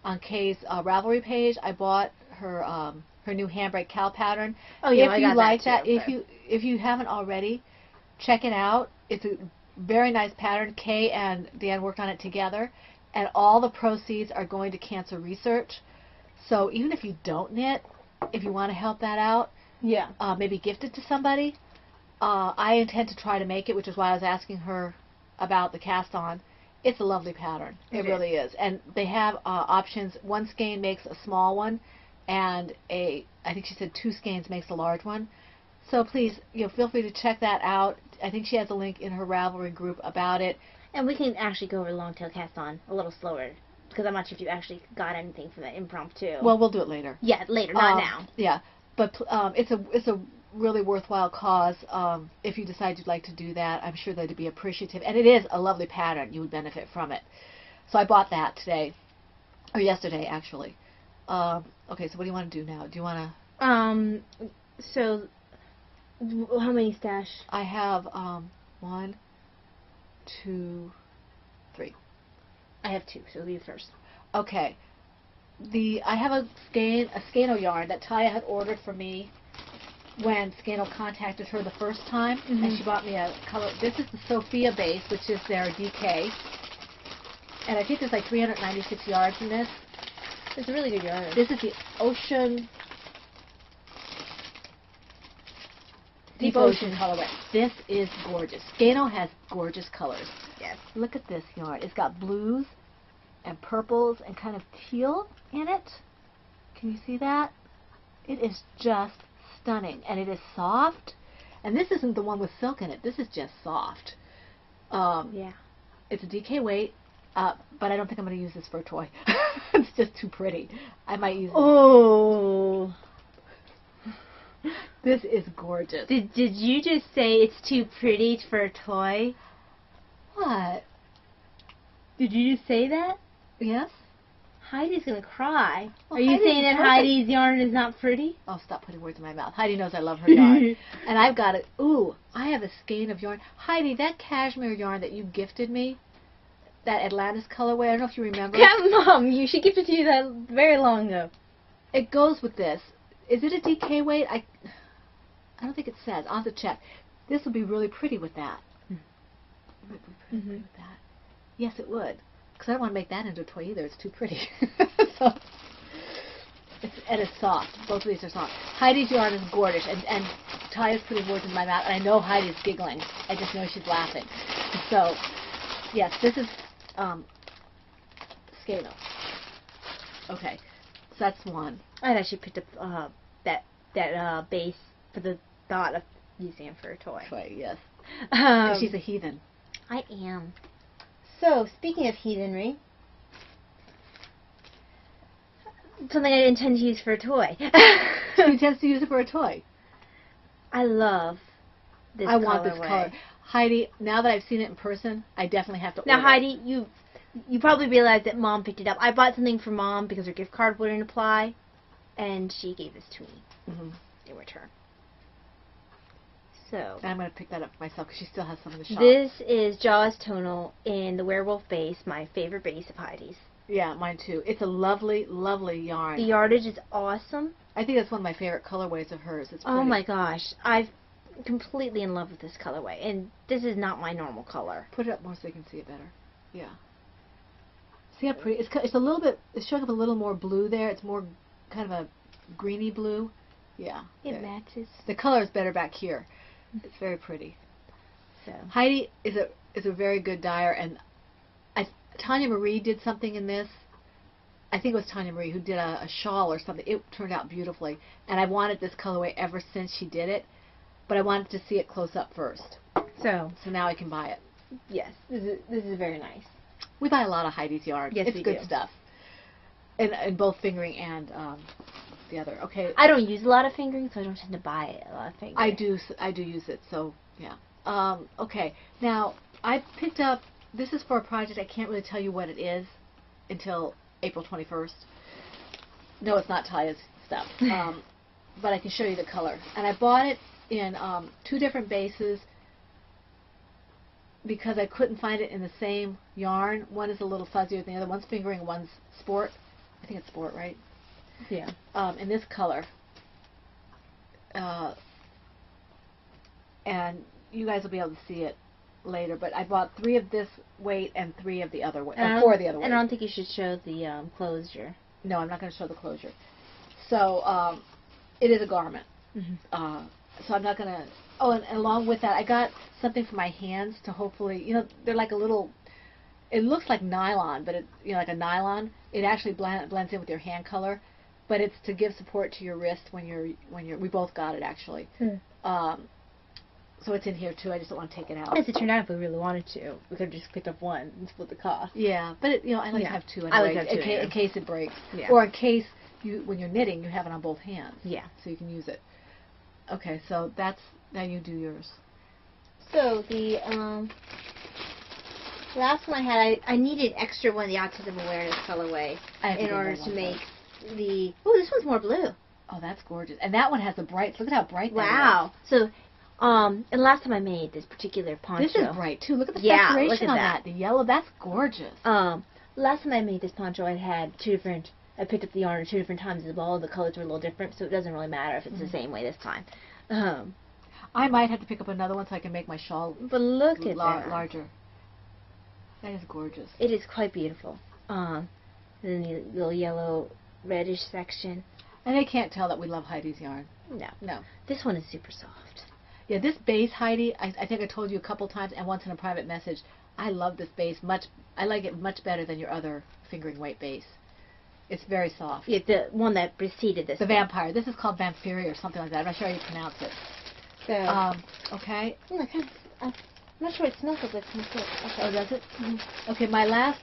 Ravelry page. I bought her her new handbrake cow pattern. Oh yeah, if I you got like that, too. if you haven't already, check it out. It's a very nice pattern. Kay and Dan worked on it together, and all the proceeds are going to cancer research. So even if you don't knit, if you want to help that out, Yeah. maybe gift it to somebody. I intend to try to make it, which is why I was asking her about the cast-on. It's a lovely pattern. It really is. And they have options. 1 skein makes a small one, and I think she said 2 skeins makes a large one. So please, feel free to check that out. I think she has a link in her Ravelry group about it. And we can actually go over the long tail cast on a little slower, because I'm not sure if you actually got anything from that impromptu. Well, we'll do it later. Yeah, later, not now. Yeah, but it's a really worthwhile cause. If you decide you'd like to do that, I'm sure they'd be appreciative. And it is a lovely pattern. You would benefit from it. So I bought that today, or yesterday actually. Okay, so what do you want to do now? Do you want to... So, how many stash? I have 1, 2, 3. I have 2, so leave first. Okay. I have a skeino yarn that Taya had ordered for me when Skeino contacted her the first time, and she bought me a color. This is the Sophia base, which is their DK, and I think there's like 396 yards in this. It's a really good yarn. This is the Ocean, Deep Ocean colorway. This is gorgeous. Skeino has gorgeous colors. Yes. Look at this yarn. It's got blues and purples and kind of teal in it. Can you see that? It is just stunning, and it is soft. And this isn't the one with silk in it. This is just soft. Yeah. It's a DK weight, but I don't think I'm going to use this for a toy. It's just too pretty. I might use it. Oh. This is gorgeous. Did you just say it's too pretty for a toy? What? Did you just say that? Yes? Heidi's gonna cry. Well, Are you Heidi's saying that perfect. Heidi's yarn is not pretty? Oh, stop putting words in my mouth. Heidi knows I love her yarn. And I've got it. Ooh, I have a skein of yarn. Heidi, that cashmere yarn that you gifted me, that Atlantis colorway, I don't know if you remember. Yeah, Mom, she gifted to you that very long ago. It goes with this. Is it a DK weight? I don't think it says. I'll have to check. This would be really pretty with that. It would be pretty with that. Yes, it would. Because I don't want to make that into a toy either. It's too pretty. So, and it's soft. Both of these are soft. Heidi's yarn is gorgeous. And Taya's putting words in my mouth. And I know Heidi's giggling. I just know she's laughing. So, yes, this is Skeino. Okay. So that's one. I'd actually picked up that base for the thought of using it for a toy. Yes. And she's a heathen. I am. So, speaking of heathenry, something I intend to use for a toy. She intends to use it for a toy. I love this I want this colorway. color. Heidi, now that I've seen it in person, I definitely have to order Now, Heidi, you probably realize that Mom picked it up. I bought something for Mom because her gift card wouldn't apply, and she gave this to me in return. So, And I'm going to pick that up for myself because she still has some in the shop. this is Jaws Tonal in the Werewolf base, my favorite base of Heidi's. Yeah, mine too. It's a lovely, lovely yarn. The yardage is awesome. I think that's one of my favorite colorways of hers. It's pretty. Oh my gosh, I'm completely in love with this colorway, and this is not my normal color. Put it up more so they can see it better. Yeah. See how pretty? It's a little bit. It's showing up a little more blue there. It's more kind of a greeny blue. Yeah. It there. matches. The color is better back here. It's very pretty. So Heidi is a very good dyer, and Tanya Marie did something in this. I think it was Tanya Marie who did a shawl or something. It turned out beautifully, and I wanted this colorway ever since she did it, but I wanted to see it close up first. So now I can buy it. yes, this is very nice. We buy a lot of Heidi's yarn. Yes, it's we good do. stuff. In both fingering and the other. Okay. I don't use a lot of fingering, so I don't tend to buy a lot of fingering. I do use it. So yeah. Okay. Now I picked up. This is for a project. I can't really tell you what it is until April 21st. No, it's not Taya's stuff. But I can show you the color. And I bought it in 2 different bases because I couldn't find it in the same yarn. One is a little fuzzier than the other. One's fingering, one's sport. I think it's sport, right? Yeah. In this color. And you guys will be able to see it later, but I bought 3 of this weight and 3 of the other weight, 4 of the other weight. And I don't think you should show the closure. No, I'm not going to show the closure. So it is a garment. So I'm not going to. Oh, and along with that, I got something for my hands to hopefully, they're like a little. It looks like nylon, but like a nylon. It actually blends in with your hand color, but it's to give support to your wrist when you're. We both got it actually. So it's in here too. I just don't want to take it out. As it turned out, if we really wanted to, we could have just picked up one and split the cost. Yeah, but I like to have 2 anyway, I like to have 2 in case it breaks, Yeah. or in case when you're knitting, you have it on both hands. Yeah. So you can use it. Okay, so now you do yours. So the last one I had, I needed extra one, the Autism Awareness colorway, in order to make this one's more blue. Oh, that's gorgeous. And that one has a bright, look at how bright that is. Wow. So, and last time I made this particular poncho. This is bright, too. Look at the saturation saturation on that. The yellow, that's gorgeous. Last time I made this poncho, I picked up the yarn 2 different times as well. The colors were a little different, so it doesn't really matter if it's the same way this time. I might have to pick up another one so I can make my shawl but look at that. larger. That is gorgeous. It is quite beautiful. Then the little yellow reddish section. And they can't tell that we love Heidi's yarn. No. This one is super soft. Yeah, this base, Heidi, I think I told you a couple times and once in a private message, I love this base I like it much better than your other fingering weight base. It's very soft. Yeah, the one that preceded this. The vampire. This is called Vampyria or something like that. I'm not sure how you pronounce it. So, okay. I'm not sure it smells like this. Okay. Oh, does it? Okay, my last,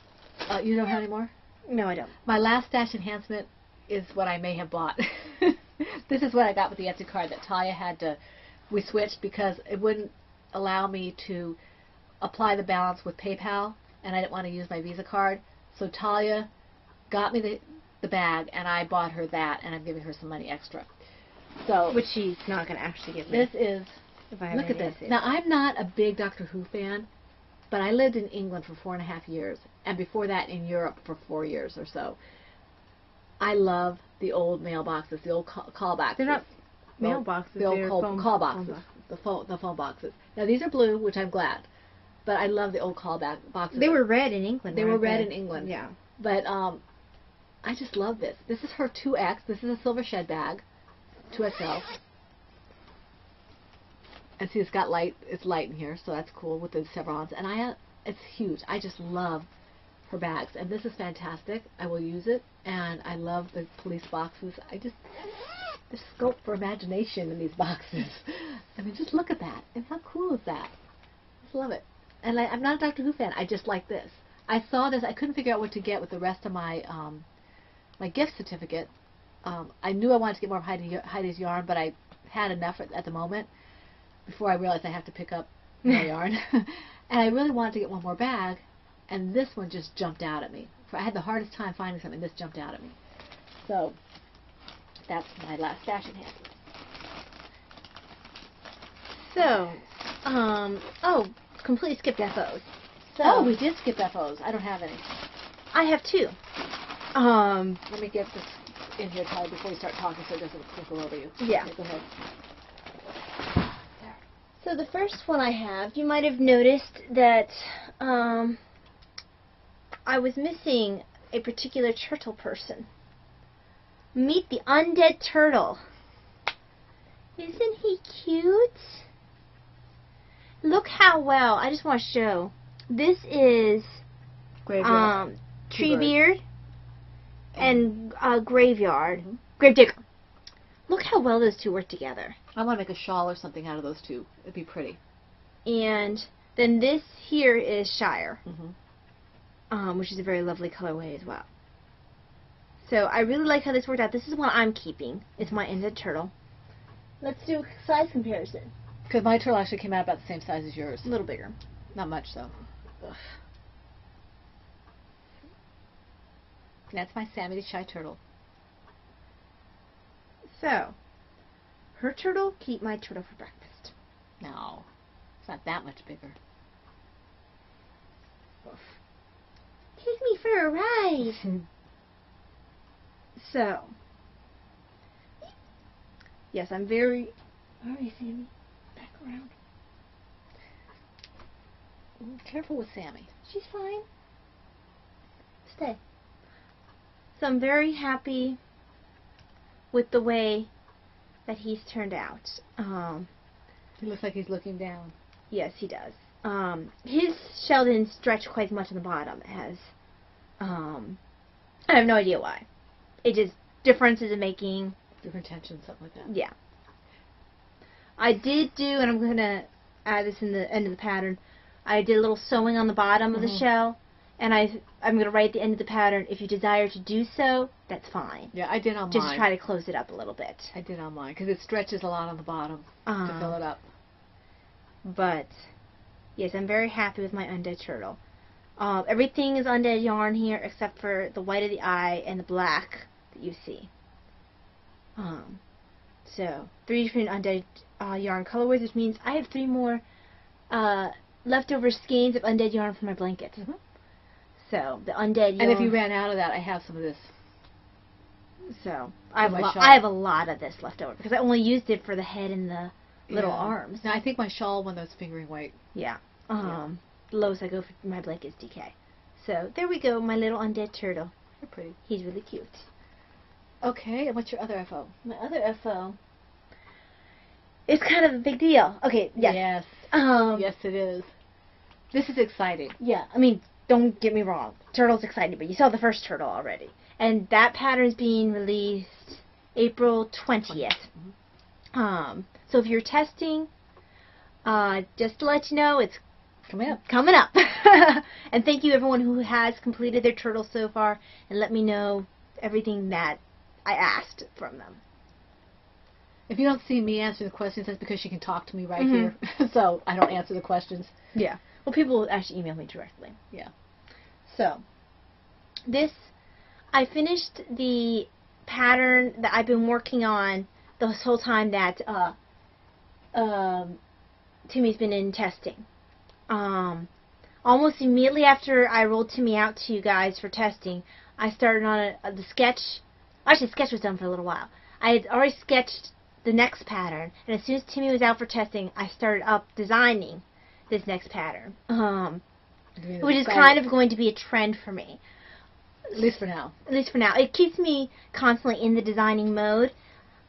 you don't have any more? No, I don't. My last stash enhancement is what I may have bought. This is what I got with the Etsy card that Talia we switched because it wouldn't allow me to apply the balance with PayPal, and I didn't want to use my Visa card. So Talia got me the bag, and I bought her that, and I'm giving her some money extra. So, which she's not going to actually give me. This is, look at this. Now, I'm not a big Doctor Who fan, but I lived in England for 4.5 years, and before that in Europe for 4 years or so. I love the old mailboxes, the old call boxes. They're not mailboxes. The old they're call boxes. The phone boxes. Now, these are blue, which I'm glad, but I love the old call boxes. They were red in England. They were red in England. Yeah. But I just love this. This is her 2X. This is a silver shed bag, 2XL. And see, it's got light. It's light in here, so that's cool with the chevrons. And it's huge. I just love her bags, and this is fantastic. I will use it, and I love the police boxes. There's scope for imagination in these boxes. I mean, just look at that. And how cool is that? I just love it. And I'm not a Doctor Who fan. I just like this. I saw this. I couldn't figure out what to get with the rest of my my gift certificate. I knew I wanted to get more of Heidi's yarn, but I had enough at the moment before I realized I have to pick up my yarn. And I really wanted to get one more bag, and this one just jumped out at me. I had the hardest time finding something. This jumped out at me. So that's my last stash enhancement. So, completely skipped FOs. So, we did skip FOs. I don't have any. I have 2. Let me get this in here, Tyler, before you start talking so it doesn't trickle over you. Yeah. Okay, go ahead. So the first one I have, you might have noticed that I was missing a particular turtle person. Meet the undead turtle. Isn't he cute? Look how well. I just want to show. This is Treebeard and Graveyard. Gravedigger. Look how well those two work together. I want to make a shawl or something out of those two. It'd be pretty. And then this here is Shire, which is a very lovely colorway as well. So I really like how this worked out. This is one I'm keeping. It's my ended turtle. Let's do a size comparison. Because my turtle actually came out about the same size as yours. A little bigger. Not much, though. Ugh. That's my Sammy the Shy Turtle. So, her turtle, keep my turtle for breakfast. No, it's not that much bigger. Oof. Take me for a ride. So, yes, I'm very... All right, Sammy. Back around. Careful with Sammy. She's fine. Stay. So I'm very happy with the way that he's turned out. He looks like he's looking down. Yes, he does. His shell didn't stretch quite as much on the bottom as... I have no idea why. It just... differences in making... Different tension, something like that. Yeah. I did do, and I'm going to add this in the end of the pattern, I did a little sewing on the bottom of the shell, and I'm going to write at the end of the pattern, if you desire to do so, that's fine. Yeah, I did on mine. Just try to close it up a little bit. I did on mine, because it stretches a lot on the bottom to fill it up. But, yes, I'm very happy with my undead turtle. Everything is undead yarn here, except for the white of the eye and the black that you see. So 3 different undead yarn colorways, which means I have 3 more leftover skeins of undead yarn for my blankets. So the undead yarn. And if you ran out of that, I have some of this. So I have a lot of this left over because I only used it for the head and the little arms. Now I think my shawl one was fingering weight. Yeah. The lowest I go for my blankets DK. So there we go, my little undead turtle. They're pretty. He's really cute. Okay, and what's your other FO? My other FO. It's kind of a big deal. Okay. Yes. Yes. Yes, it is. This is exciting. Yeah. I mean, don't get me wrong. Turtle's exciting, but you saw the first turtle already. And that pattern's being released April 20th. So if you're testing, just to let you know, it's coming up. And thank you everyone who has completed their turtle so far and let me know everything that I asked from them. If you don't see me answering the questions, that's because she can talk to me right here. So I don't answer the questions. Yeah. Well, people will actually email me directly. Yeah. So, I finished the pattern that I've been working on this whole time that Timmy's been in testing. Almost immediately after I rolled Timmy out to you guys for testing, I started on the sketch. Actually, the sketch was done for a little while. I had already sketched the next pattern, and as soon as Timmy was out for testing, I started up designing this next pattern, which is kind of going to be a trend for me. At least for now. At least for now. It keeps me constantly in the designing mode.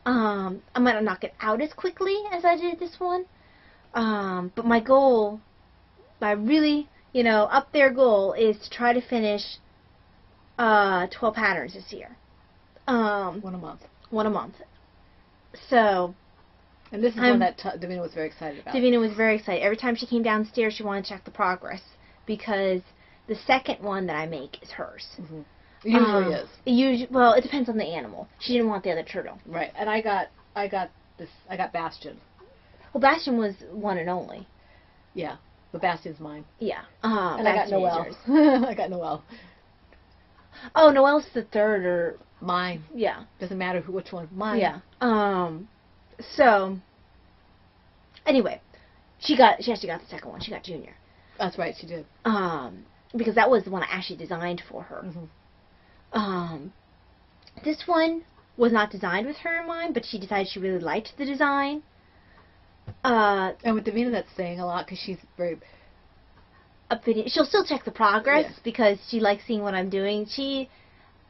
I might not knock it out as quickly as I did this one, but my goal, my really, up there goal, is to try to finish 12 patterns this year. One a month. One a month. So, and this is one that Davina was very excited about. Davina was very excited. Every time she came downstairs, she wanted to check the progress because the second one that I make is hers. It usually is. Well, it depends on the animal. She didn't want the other turtle. Right. And I got Bastion. Well, Bastion was one and only. Yeah. But Bastion's mine. Yeah. And Bastion I got Noelle. I got Noelle. Oh, Noelle's the third or... Mine. Yeah. Doesn't matter which one. Mine. Yeah. So, anyway, she actually got the second one. She got Junior. That's right, she did. Because that was the one I actually designed for her. This one was not designed with her in mind, but she decided she really liked the design. And with Davina, that's saying a lot because she's very... She'll still check the progress because she likes seeing what I'm doing.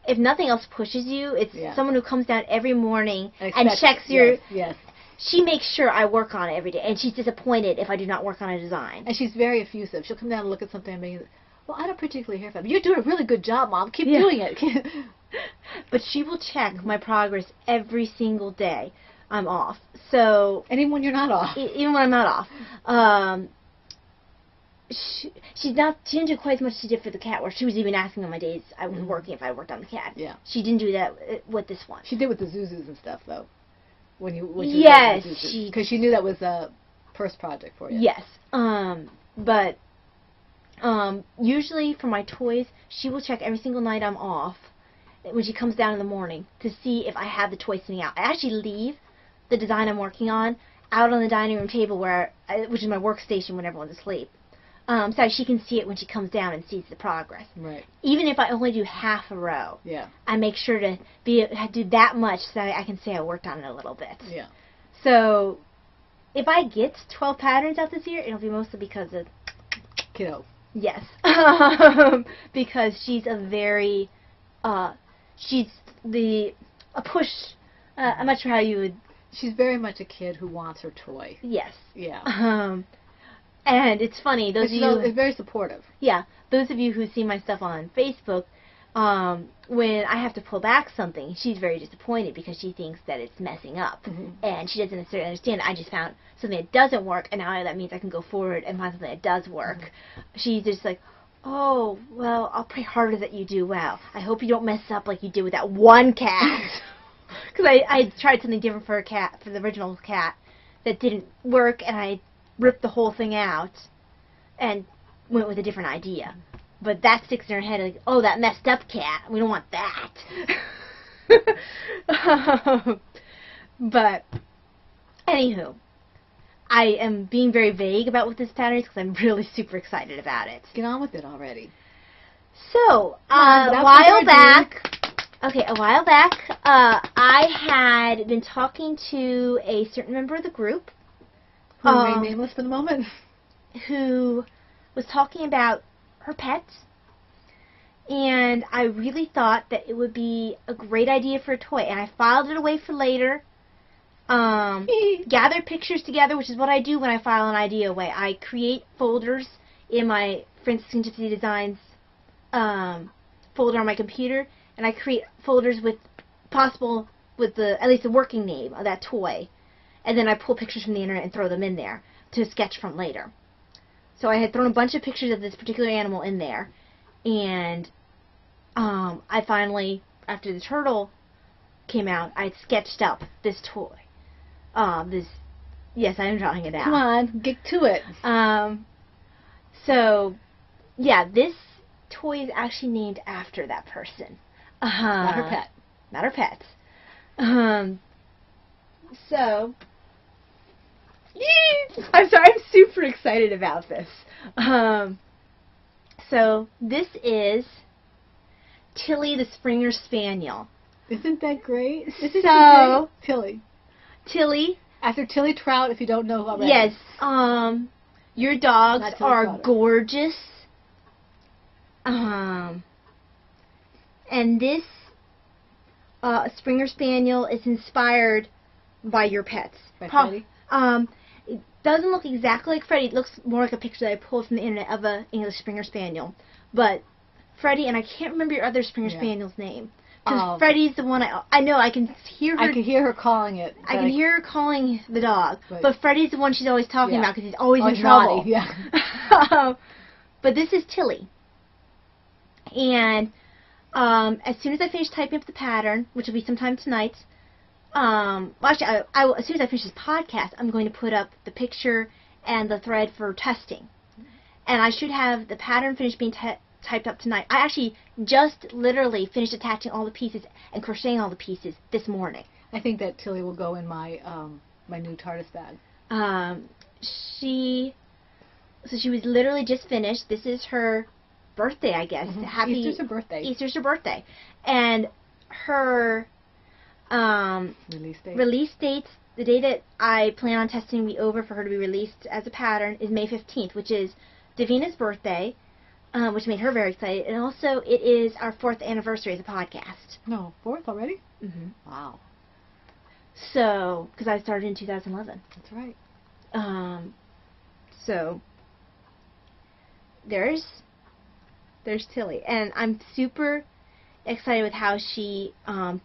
If nothing else pushes you, it's someone who comes down every morning and checks your... Yes. She makes sure I work on it every day, and she's disappointed if I do not work on a design. And she's very effusive. She'll come down and look at something and be, well, I don't particularly hear from you. You're doing a really good job, Mom. Keep doing it. But she will check my progress every single day I'm off. So... And even when you're not off. Even when I'm not off. She didn't do quite as much as she did for the cat, where she was even asking on my days I was working if I worked on the cat. Yeah. She didn't do that with this one. She did with the Zuzus and stuff, though. Yes. Because she knew that was a first project for you. Yes. But usually for my toys, she will check every single night I'm off when she comes down in the morning to see if I have the toy sitting out. I actually leave the design I'm working on out on the dining room table, which is my workstation when everyone's asleep. So she can see it when she comes down and sees the progress. Right. Even if I only do half a row, I make sure to do that much so I can say I worked on it a little bit. Yeah. So if I get 12 patterns out this year, it'll be mostly because of Kiddo. Yes. Because she's a very she's a push. I'm not sure how you would. She's very much a kid who wants her toy. Yes. Yeah. And it's funny, those of you... It's very supportive. Yeah. Those of you who see my stuff on Facebook, when I have to pull back something, she's very disappointed because she thinks that it's messing up. And she doesn't necessarily understand. I just found something that doesn't work, and now that means I can go forward and find something that does work. She's just like, oh, well, I'll pray harder that you do well. I hope you don't mess up like you did with that one cat. Because I tried something different for the original cat, that didn't work, and I ripped the whole thing out and went with a different idea. But that sticks in her head like, oh, that messed up cat. We don't want that. But, anywho, I am being very vague about what this pattern is because I'm really super excited about it. Get on with it already. So, on, a while back, I had been talking to a certain member of the group Who remain nameless for the moment. who was talking about her pets, and I really thought that it would be a great idea for a toy, and I filed it away for later. Gathered pictures together, which is what I do when I file an idea away. I create folders in my Francis Contingency Designs folder on my computer, and I create folders with at least the working name of that toy, and then I pull pictures from the internet and throw them in there to sketch from later. So I had thrown a bunch of pictures of this particular animal in there, and I finally, after the turtle came out, I sketched up this toy. Yes, I am drawing it out. Come on, get to it. So, yeah, this toy is actually named after that person. Not her pet. Not her pet. So, I'm sorry, I'm super excited about this. So, this is Tilly the Springer Spaniel. Isn't that great? So, Tilly. Tilly. After Tilly Trout, if you don't know already. Yes. Your dogs are Trout. gorgeous. And this Springer Spaniel is inspired by your pets. By Freddie? It doesn't look exactly like Freddie. It looks more like a picture that I pulled from the internet of an English Springer Spaniel. But Freddie, and I can't remember your other Springer Spaniel's name. Because Freddie's the one I know. I can hear her. I can hear her calling it. I can hear her calling the dog. Right. But Freddie's the one she's always talking about because he's always in naughty. trouble. Yeah. But this is Tilly. And as soon as I finish typing up the pattern, which will be sometime tonight, well, actually, as soon as I finish this podcast, I'm going to put up the picture and the thread for testing. And I should have the pattern finished being typed up tonight. I actually just literally finished attaching all the pieces and crocheting all the pieces this morning. I think that Tilly will go in my my new TARDIS bag. She was literally just finished. This is her birthday, I guess. Mm-hmm. Easter's her birthday. Easter's her birthday. And her release date, the day that I plan on testing be over for her to be released as a pattern, is May 15th, which is Davina's birthday, which made her very excited. And also, it is our 4th anniversary as a podcast. No, 4th already? Mm-hmm. Wow. So, because I started in 2011. That's right. So, there's Tilly. And I'm super excited with how she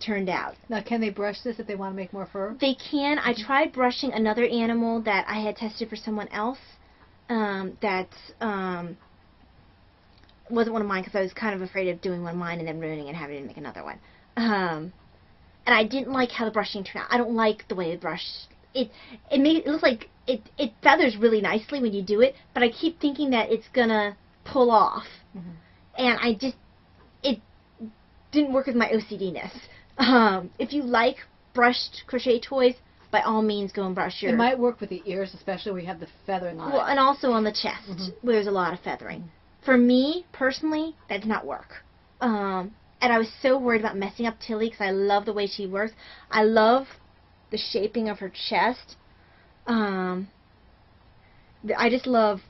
turned out. Now, can they brush this if they want to make more fur? They can. I tried brushing another animal that I had tested for someone else that wasn't one of mine because I was kind of afraid of doing one of mine and then ruining it and having to make another one. And I didn't like how the brushing turned out. I don't like the way the brush... It looks like it feathers really nicely when you do it, but I keep thinking that it's going to pull off. Mm-hmm. And it didn't work with my OCD-ness. If you like brushed crochet toys, by all means go and brush your... It might work with the ears, especially where you have the feathering on it. Well, and also on the chest, where there's a lot of feathering. For me, personally, that did not work. And I was so worried about messing up Tilly because I love the way she works. I love the shaping of her chest. I just love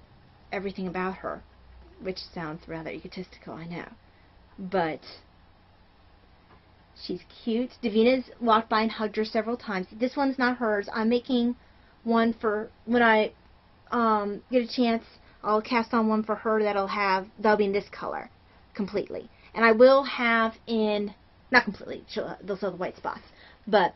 everything about her, which sounds rather egotistical, I know. But she's cute. Davina's walked by and hugged her several times. This one's not hers. I'm making one for when I get a chance. I'll cast on one for her that'll be in this color completely. And I will have in, not completely, they'll still have the white spots, but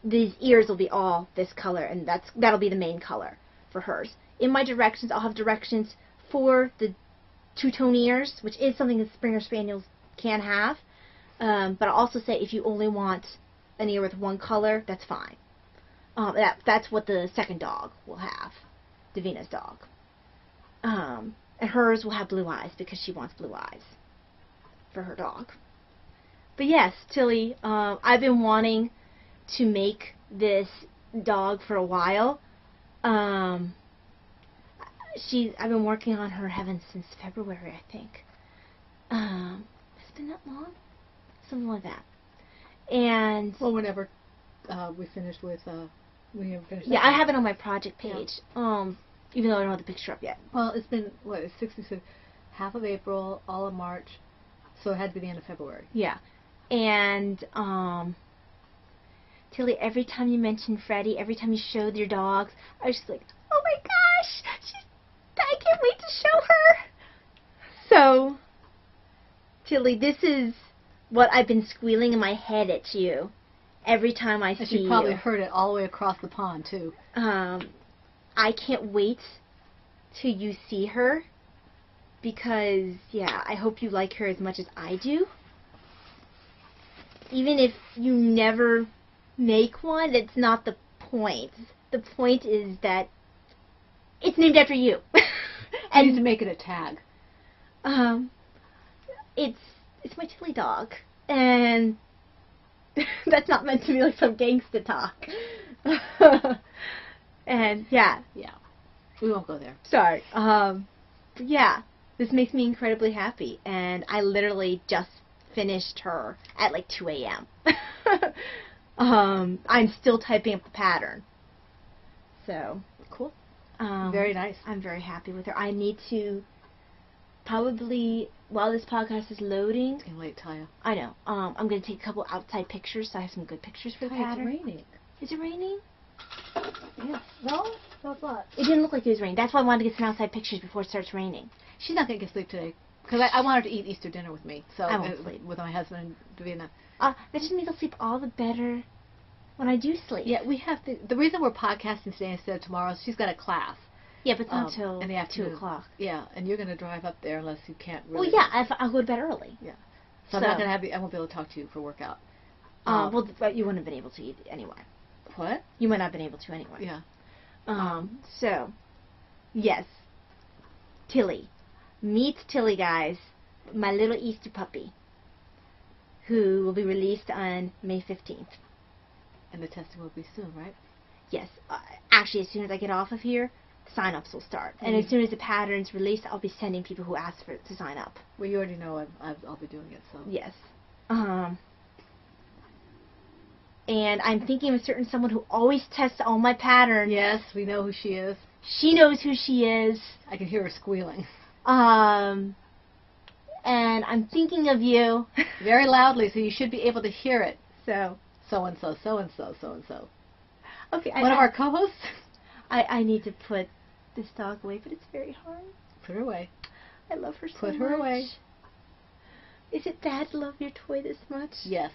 these ears will be all this color, and that'll be the main color for hers. In my directions, I'll have directions for the two-tone ears, which is something that Springer Spaniels can have. But I'll also say if you only want an ear with one color, that's fine. That's what the second dog will have, Davina's dog. And hers will have blue eyes because she wants blue eyes for her dog. But yes, Tilly, I've been wanting to make this dog for a while. I've been working on her, heaven, since February, I think. Has it been that long? Something like that. And well, whenever we finished with yeah, I have it on my project page. Yeah. Even though I don't have the picture up yet. Well, it's been it's 66, half of April, all of March, so it had to be the end of February. Yeah, and Tilly, every time you mentioned Freddie, every time you showed your dogs, I was just like, oh my gosh, I can't wait to show her. So, Tilly, this is what I've been squealing in my head at you every time I see you. And she probably heard it all the way across the pond, too. I can't wait till you see her because, yeah, I hope you like her as much as I do. Even if you never make one, it's not the point. The point is that it's named after you. And you need to make it a tag. It's my Tilly dog, and that's not meant to be like some gangsta talk. And yeah, we won't go there. Sorry. Yeah, this makes me incredibly happy, and I literally just finished her at like 2 a.m. I'm still typing up the pattern. So cool. Very nice. I'm very happy with her. I need to probably, while this podcast is loading. It's getting late, Taya. I know. I'm going to take a couple outside pictures so I have some good pictures for the pattern. It's raining. Is it raining? Yeah. No, it's not. It didn't look like it was raining. That's why I wanted to get some outside pictures before it starts raining. She's not going to get sleep today because I want her to eat Easter dinner with me. So I won't sleep. With my husband and Davina. That just means I'll sleep all the better when I do sleep. Yeah, we have to. The reason we're podcasting today instead of tomorrow is she's got a class. Yeah, but it's not until in the afternoon. 2 o'clock. Yeah, and you're going to drive up there unless you can't really. Well, yeah, I'll go to bed early. Yeah. So I'm not going to I won't be able to talk to you for workout. Well, but you wouldn't have been able to eat anyway. What? You might not have been able to anyway. Yeah. So, yes. Tilly. Meet Tilly, guys. My little Easter puppy. Who will be released on May 15th. And the testing will be soon, right? Yes. Actually, as soon as I get off of here, sign-ups will start. And as soon as the pattern's released, I'll be sending people who ask for it to sign up. Well, you already know I'll be doing it, so. Yes. And I'm thinking of a certain someone who always tests all my patterns. Yes, we know who she is. She knows who she is. I can hear her squealing. And I'm thinking of you. Very loudly, so you should be able to hear it. So. So-and-so, so-and-so, so-and-so. Okay. One of our co-hosts? I need to put this dog away, but it's very hard. Put her away. I love her so much. Put her away. Is it bad to love your toy this much? Yes.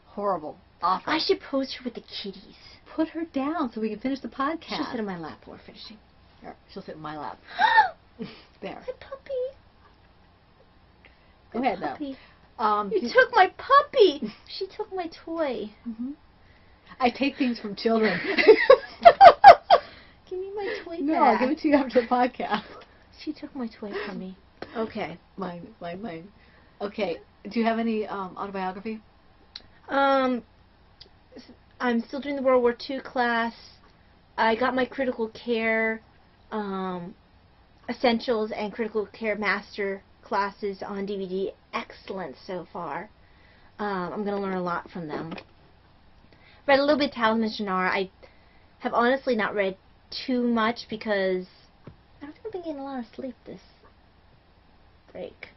Horrible. Awful. I should pose her with the kitties. Put her down so we can finish the podcast. She'll sit in my lap while we're finishing. Here, she'll sit in my lap. There. My puppy. Go ahead, though. You took my puppy. She took my toy. I take things from children. Give me my toy back. No, I'll give it to you after the podcast. She took my toy from me. Okay. Mine. Okay. Do you have any autobiography? I'm still doing the World War II class. I got my critical care essentials and critical care master classes on DVD. Excellent so far. I'm going to learn a lot from them. Read a little bit of Talisman Shannara. I have honestly not read too much because I don't think I've been getting a lot of sleep this break.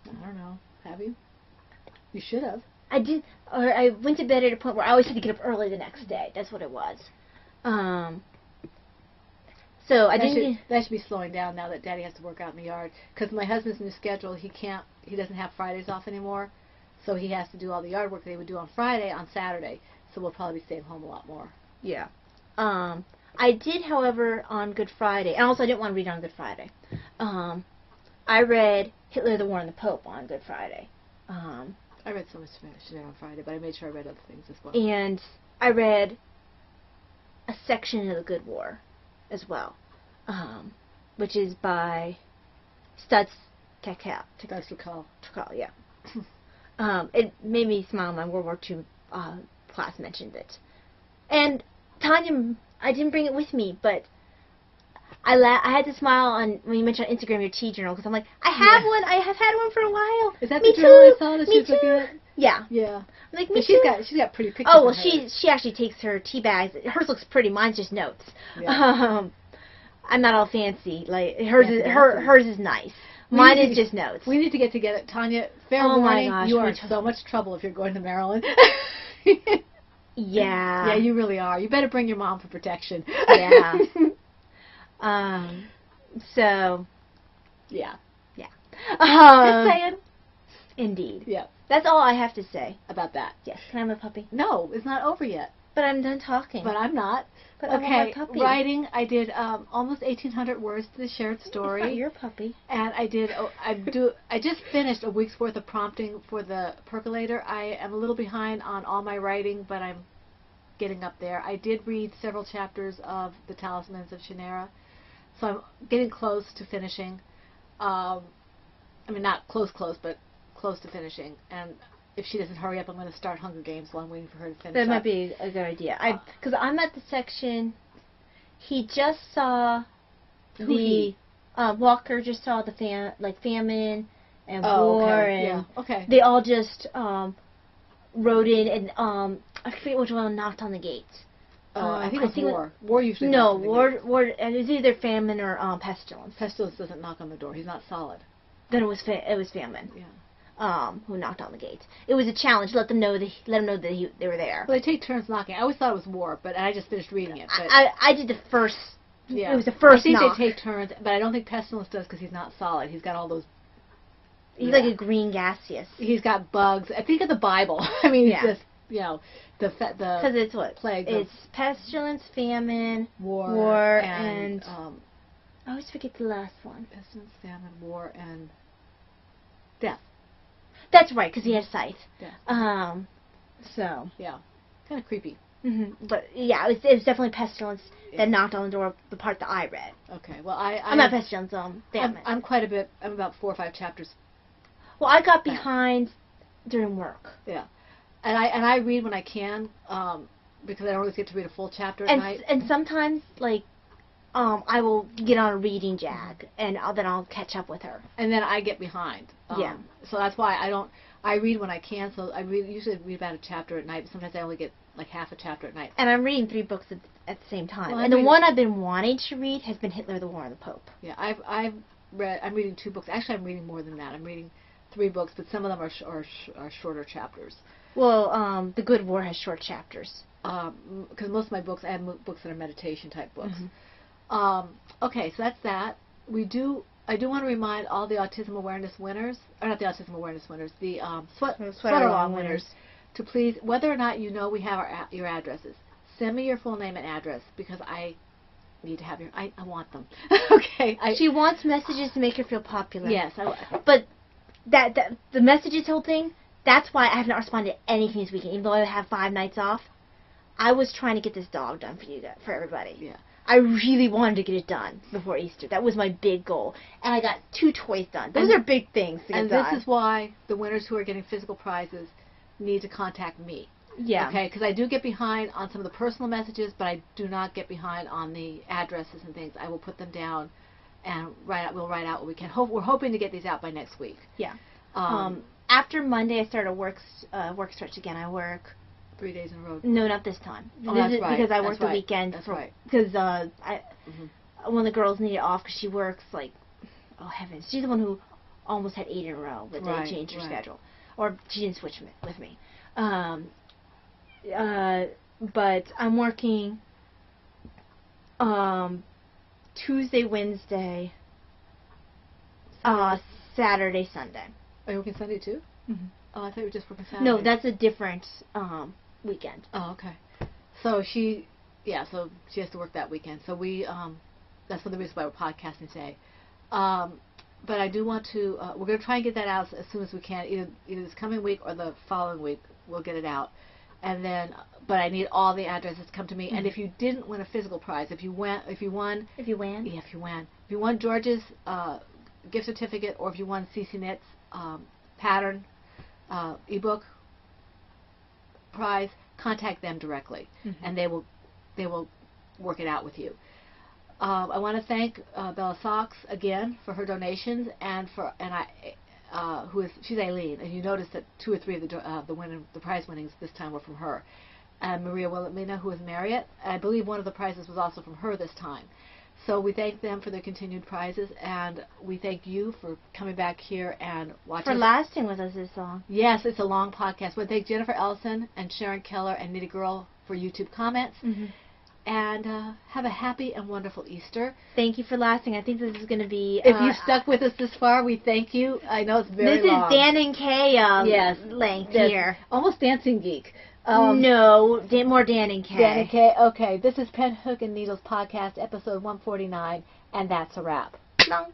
I don't know. Have you? You should have. I did, or I went to bed at a point where I always had to get up early the next day. That's what it was. So I didn't. That should be slowing down now that Daddy has to work out in the yard. Because my husband's new schedule, he doesn't have Fridays off anymore, so he has to do all the yard work that he would do on Friday on Saturday. So we'll probably be staying home a lot more. Yeah. I did, however, on Good Friday, and also I didn't want to read on Good Friday. I read Hitler, the War, and the Pope on Good Friday. I read so much today on Friday, but I made sure I read other things as well. And I read a section of the Good War as well, which is by Studs Tekal. Studs Tekal. Yeah. it made me smile. My World War II class mentioned it. And Tanya, I didn't bring it with me, but I had to smile when you mentioned on Instagram your tea journal, because I'm like, I have one. I have had one for a while. Is that me the journal I saw that me she was too. looking at? Yeah. Yeah. I'm like, me She's too. got pretty pictures. Oh, well, of hers. she actually takes her tea bags. Hers looks pretty. Mine's just notes. Yeah. I'm not all fancy. Like hers Yeah, is fancy. hers is nice. Mine is just notes. We need to get together, Tanya. Fair Oh my warning, gosh, you are in so much trouble if you're going to Maryland. Yeah. Yeah, you really are. You better bring your mom for protection. Yeah. So. Yeah. Yeah. Just saying. Indeed. Yeah. That's all I have to say About that. Yes. Can I have a puppy? No, it's not over yet. But I'm done talking. But I'm not. But I want my puppy. Writing. I did almost 1,800 words to the shared story. It's not your puppy. And I did. I just finished a week's worth of prompting for the percolator. I am a little behind on all my writing, but I'm getting up there. I did read several chapters of The Talismans of Shannara, so I'm getting close to finishing. I mean, not close, but close to finishing. And if she doesn't hurry up, I'm going to start Hunger Games while I'm waiting for her to finish. That might be a good idea. Because I'm at the section. He just saw Walker just saw the famine and war, okay. and okay. they all just wrote in, and I forget which one knocked on the gates. I think it was war. War usually. No, knocks on the war. gates. War. And it was either famine or pestilence. Pestilence doesn't knock on the door. He's not solid. Then it was famine. Yeah. Who knocked on the gates? It was a challenge. Let them know that they were there. Well, they take turns knocking. I always thought it was war, but I just finished reading it. But I did the first. yeah. It was the first I think knock. they take turns, but I don't think Pestilence does because he's not solid. He's got all those. He's like a green gaseous. He's got bugs. I think of the Bible. I mean, Yeah. it's just the because it's what plagues. It's pestilence, famine, war, and I always forget the last one. pestilence, famine, war, and death. That's right, because he has scythe. Yeah. So. Yeah. Kind of creepy. But yeah, it was definitely pestilence that knocked on the door. The part that I read. Okay. Well, I'm not pestilence. Famine. I'm quite a bit. I'm about 4 or 5 chapters. Well, I got behind during work. Yeah. And I read when I can, because I don't always get to read a full chapter at night. And sometimes, I will get on a reading jag, and then I'll catch up with her. And then I get behind. Yeah. So that's why I read when I can. So I usually read about a chapter at night, but sometimes I only get like half a chapter at night. And I'm reading 3 books at the same time. Well, and the one I've been wanting to read has been Hitler, the War, and the Pope. Yeah, I'm reading 2 books. Actually, I'm reading more than that. I'm reading 3 books, but some of them are shorter chapters. Well, The Good War has short chapters. Because most of my books, I have books that are meditation type books. Okay, so that's that. I do want to remind all the Autism Awareness winners, or not the Autism Awareness winners, the Sweater Along winners, to please, whether or not you know we have your addresses, send me your full name and address, because I need to have I want them. Okay. She wants messages to make her feel popular. Yes. But the messages whole thing, that's why I have not responded to anything this weekend, even though I have 5 nights off. I was trying to get this dog done for everybody. Yeah. I really wanted to get it done before Easter. That was my big goal. And I got 2 toys done. Those are big things to get done. And this is why the winners who are getting physical prizes need to contact me. Yeah. Okay, because I do get behind on some of the personal messages, but I do not get behind on the addresses and things. I will put them down and we'll write out what we can. We're hoping to get these out by next week. Yeah. After Monday, I start a work stretch again. I work 3 days in a row. No, not this time. Oh, that's right. Because I work the weekend. That's right. Because one of the girls needed off because she works oh heavens, she's the one who almost had 8 in a row, but they changed her schedule, or she didn't switch with me. But I'm working Tuesday, Wednesday, Saturday, Sunday. Are you working Sunday too? Oh, I thought you were just working Saturday. No, that's a different weekend. Oh, okay. So she has to work that weekend. So that's one of the reasons why we're podcasting today. But I do want to, we're going to try and get that out as soon as we can, either this coming week or the following week. We'll get it out. And then, but I need all the addresses to come to me. And if you didn't win a physical prize, if you won George's gift certificate, or if you won CC Knit's pattern, ebook prize, contact them directly, and they will work it out with you. I want to thank Bella Socks again for her donations, she's Aileen, and you notice that 2 or 3 of the prize winnings this time were from her. And Maria Wilhelmina, who was Marriott, I believe one of the prizes was also from her this time. So we thank them for their continued prizes, and we thank you for coming back here and watching. For lasting with us this long. Yes, it's a long podcast. We thank Jennifer Ellison and Sharon Keller and Nitty Girl for YouTube comments. And have a happy and wonderful Easter. Thank you for lasting. I think this is going to be... if you stuck with us this far, we thank you. I know it's very long. This is Dan and Kay length here. Almost Dancing Geek. No, more Dan and Kay. Dan and Kay. Okay, this is Pen, Hook, and Needles Podcast, episode 149, and that's a wrap. No.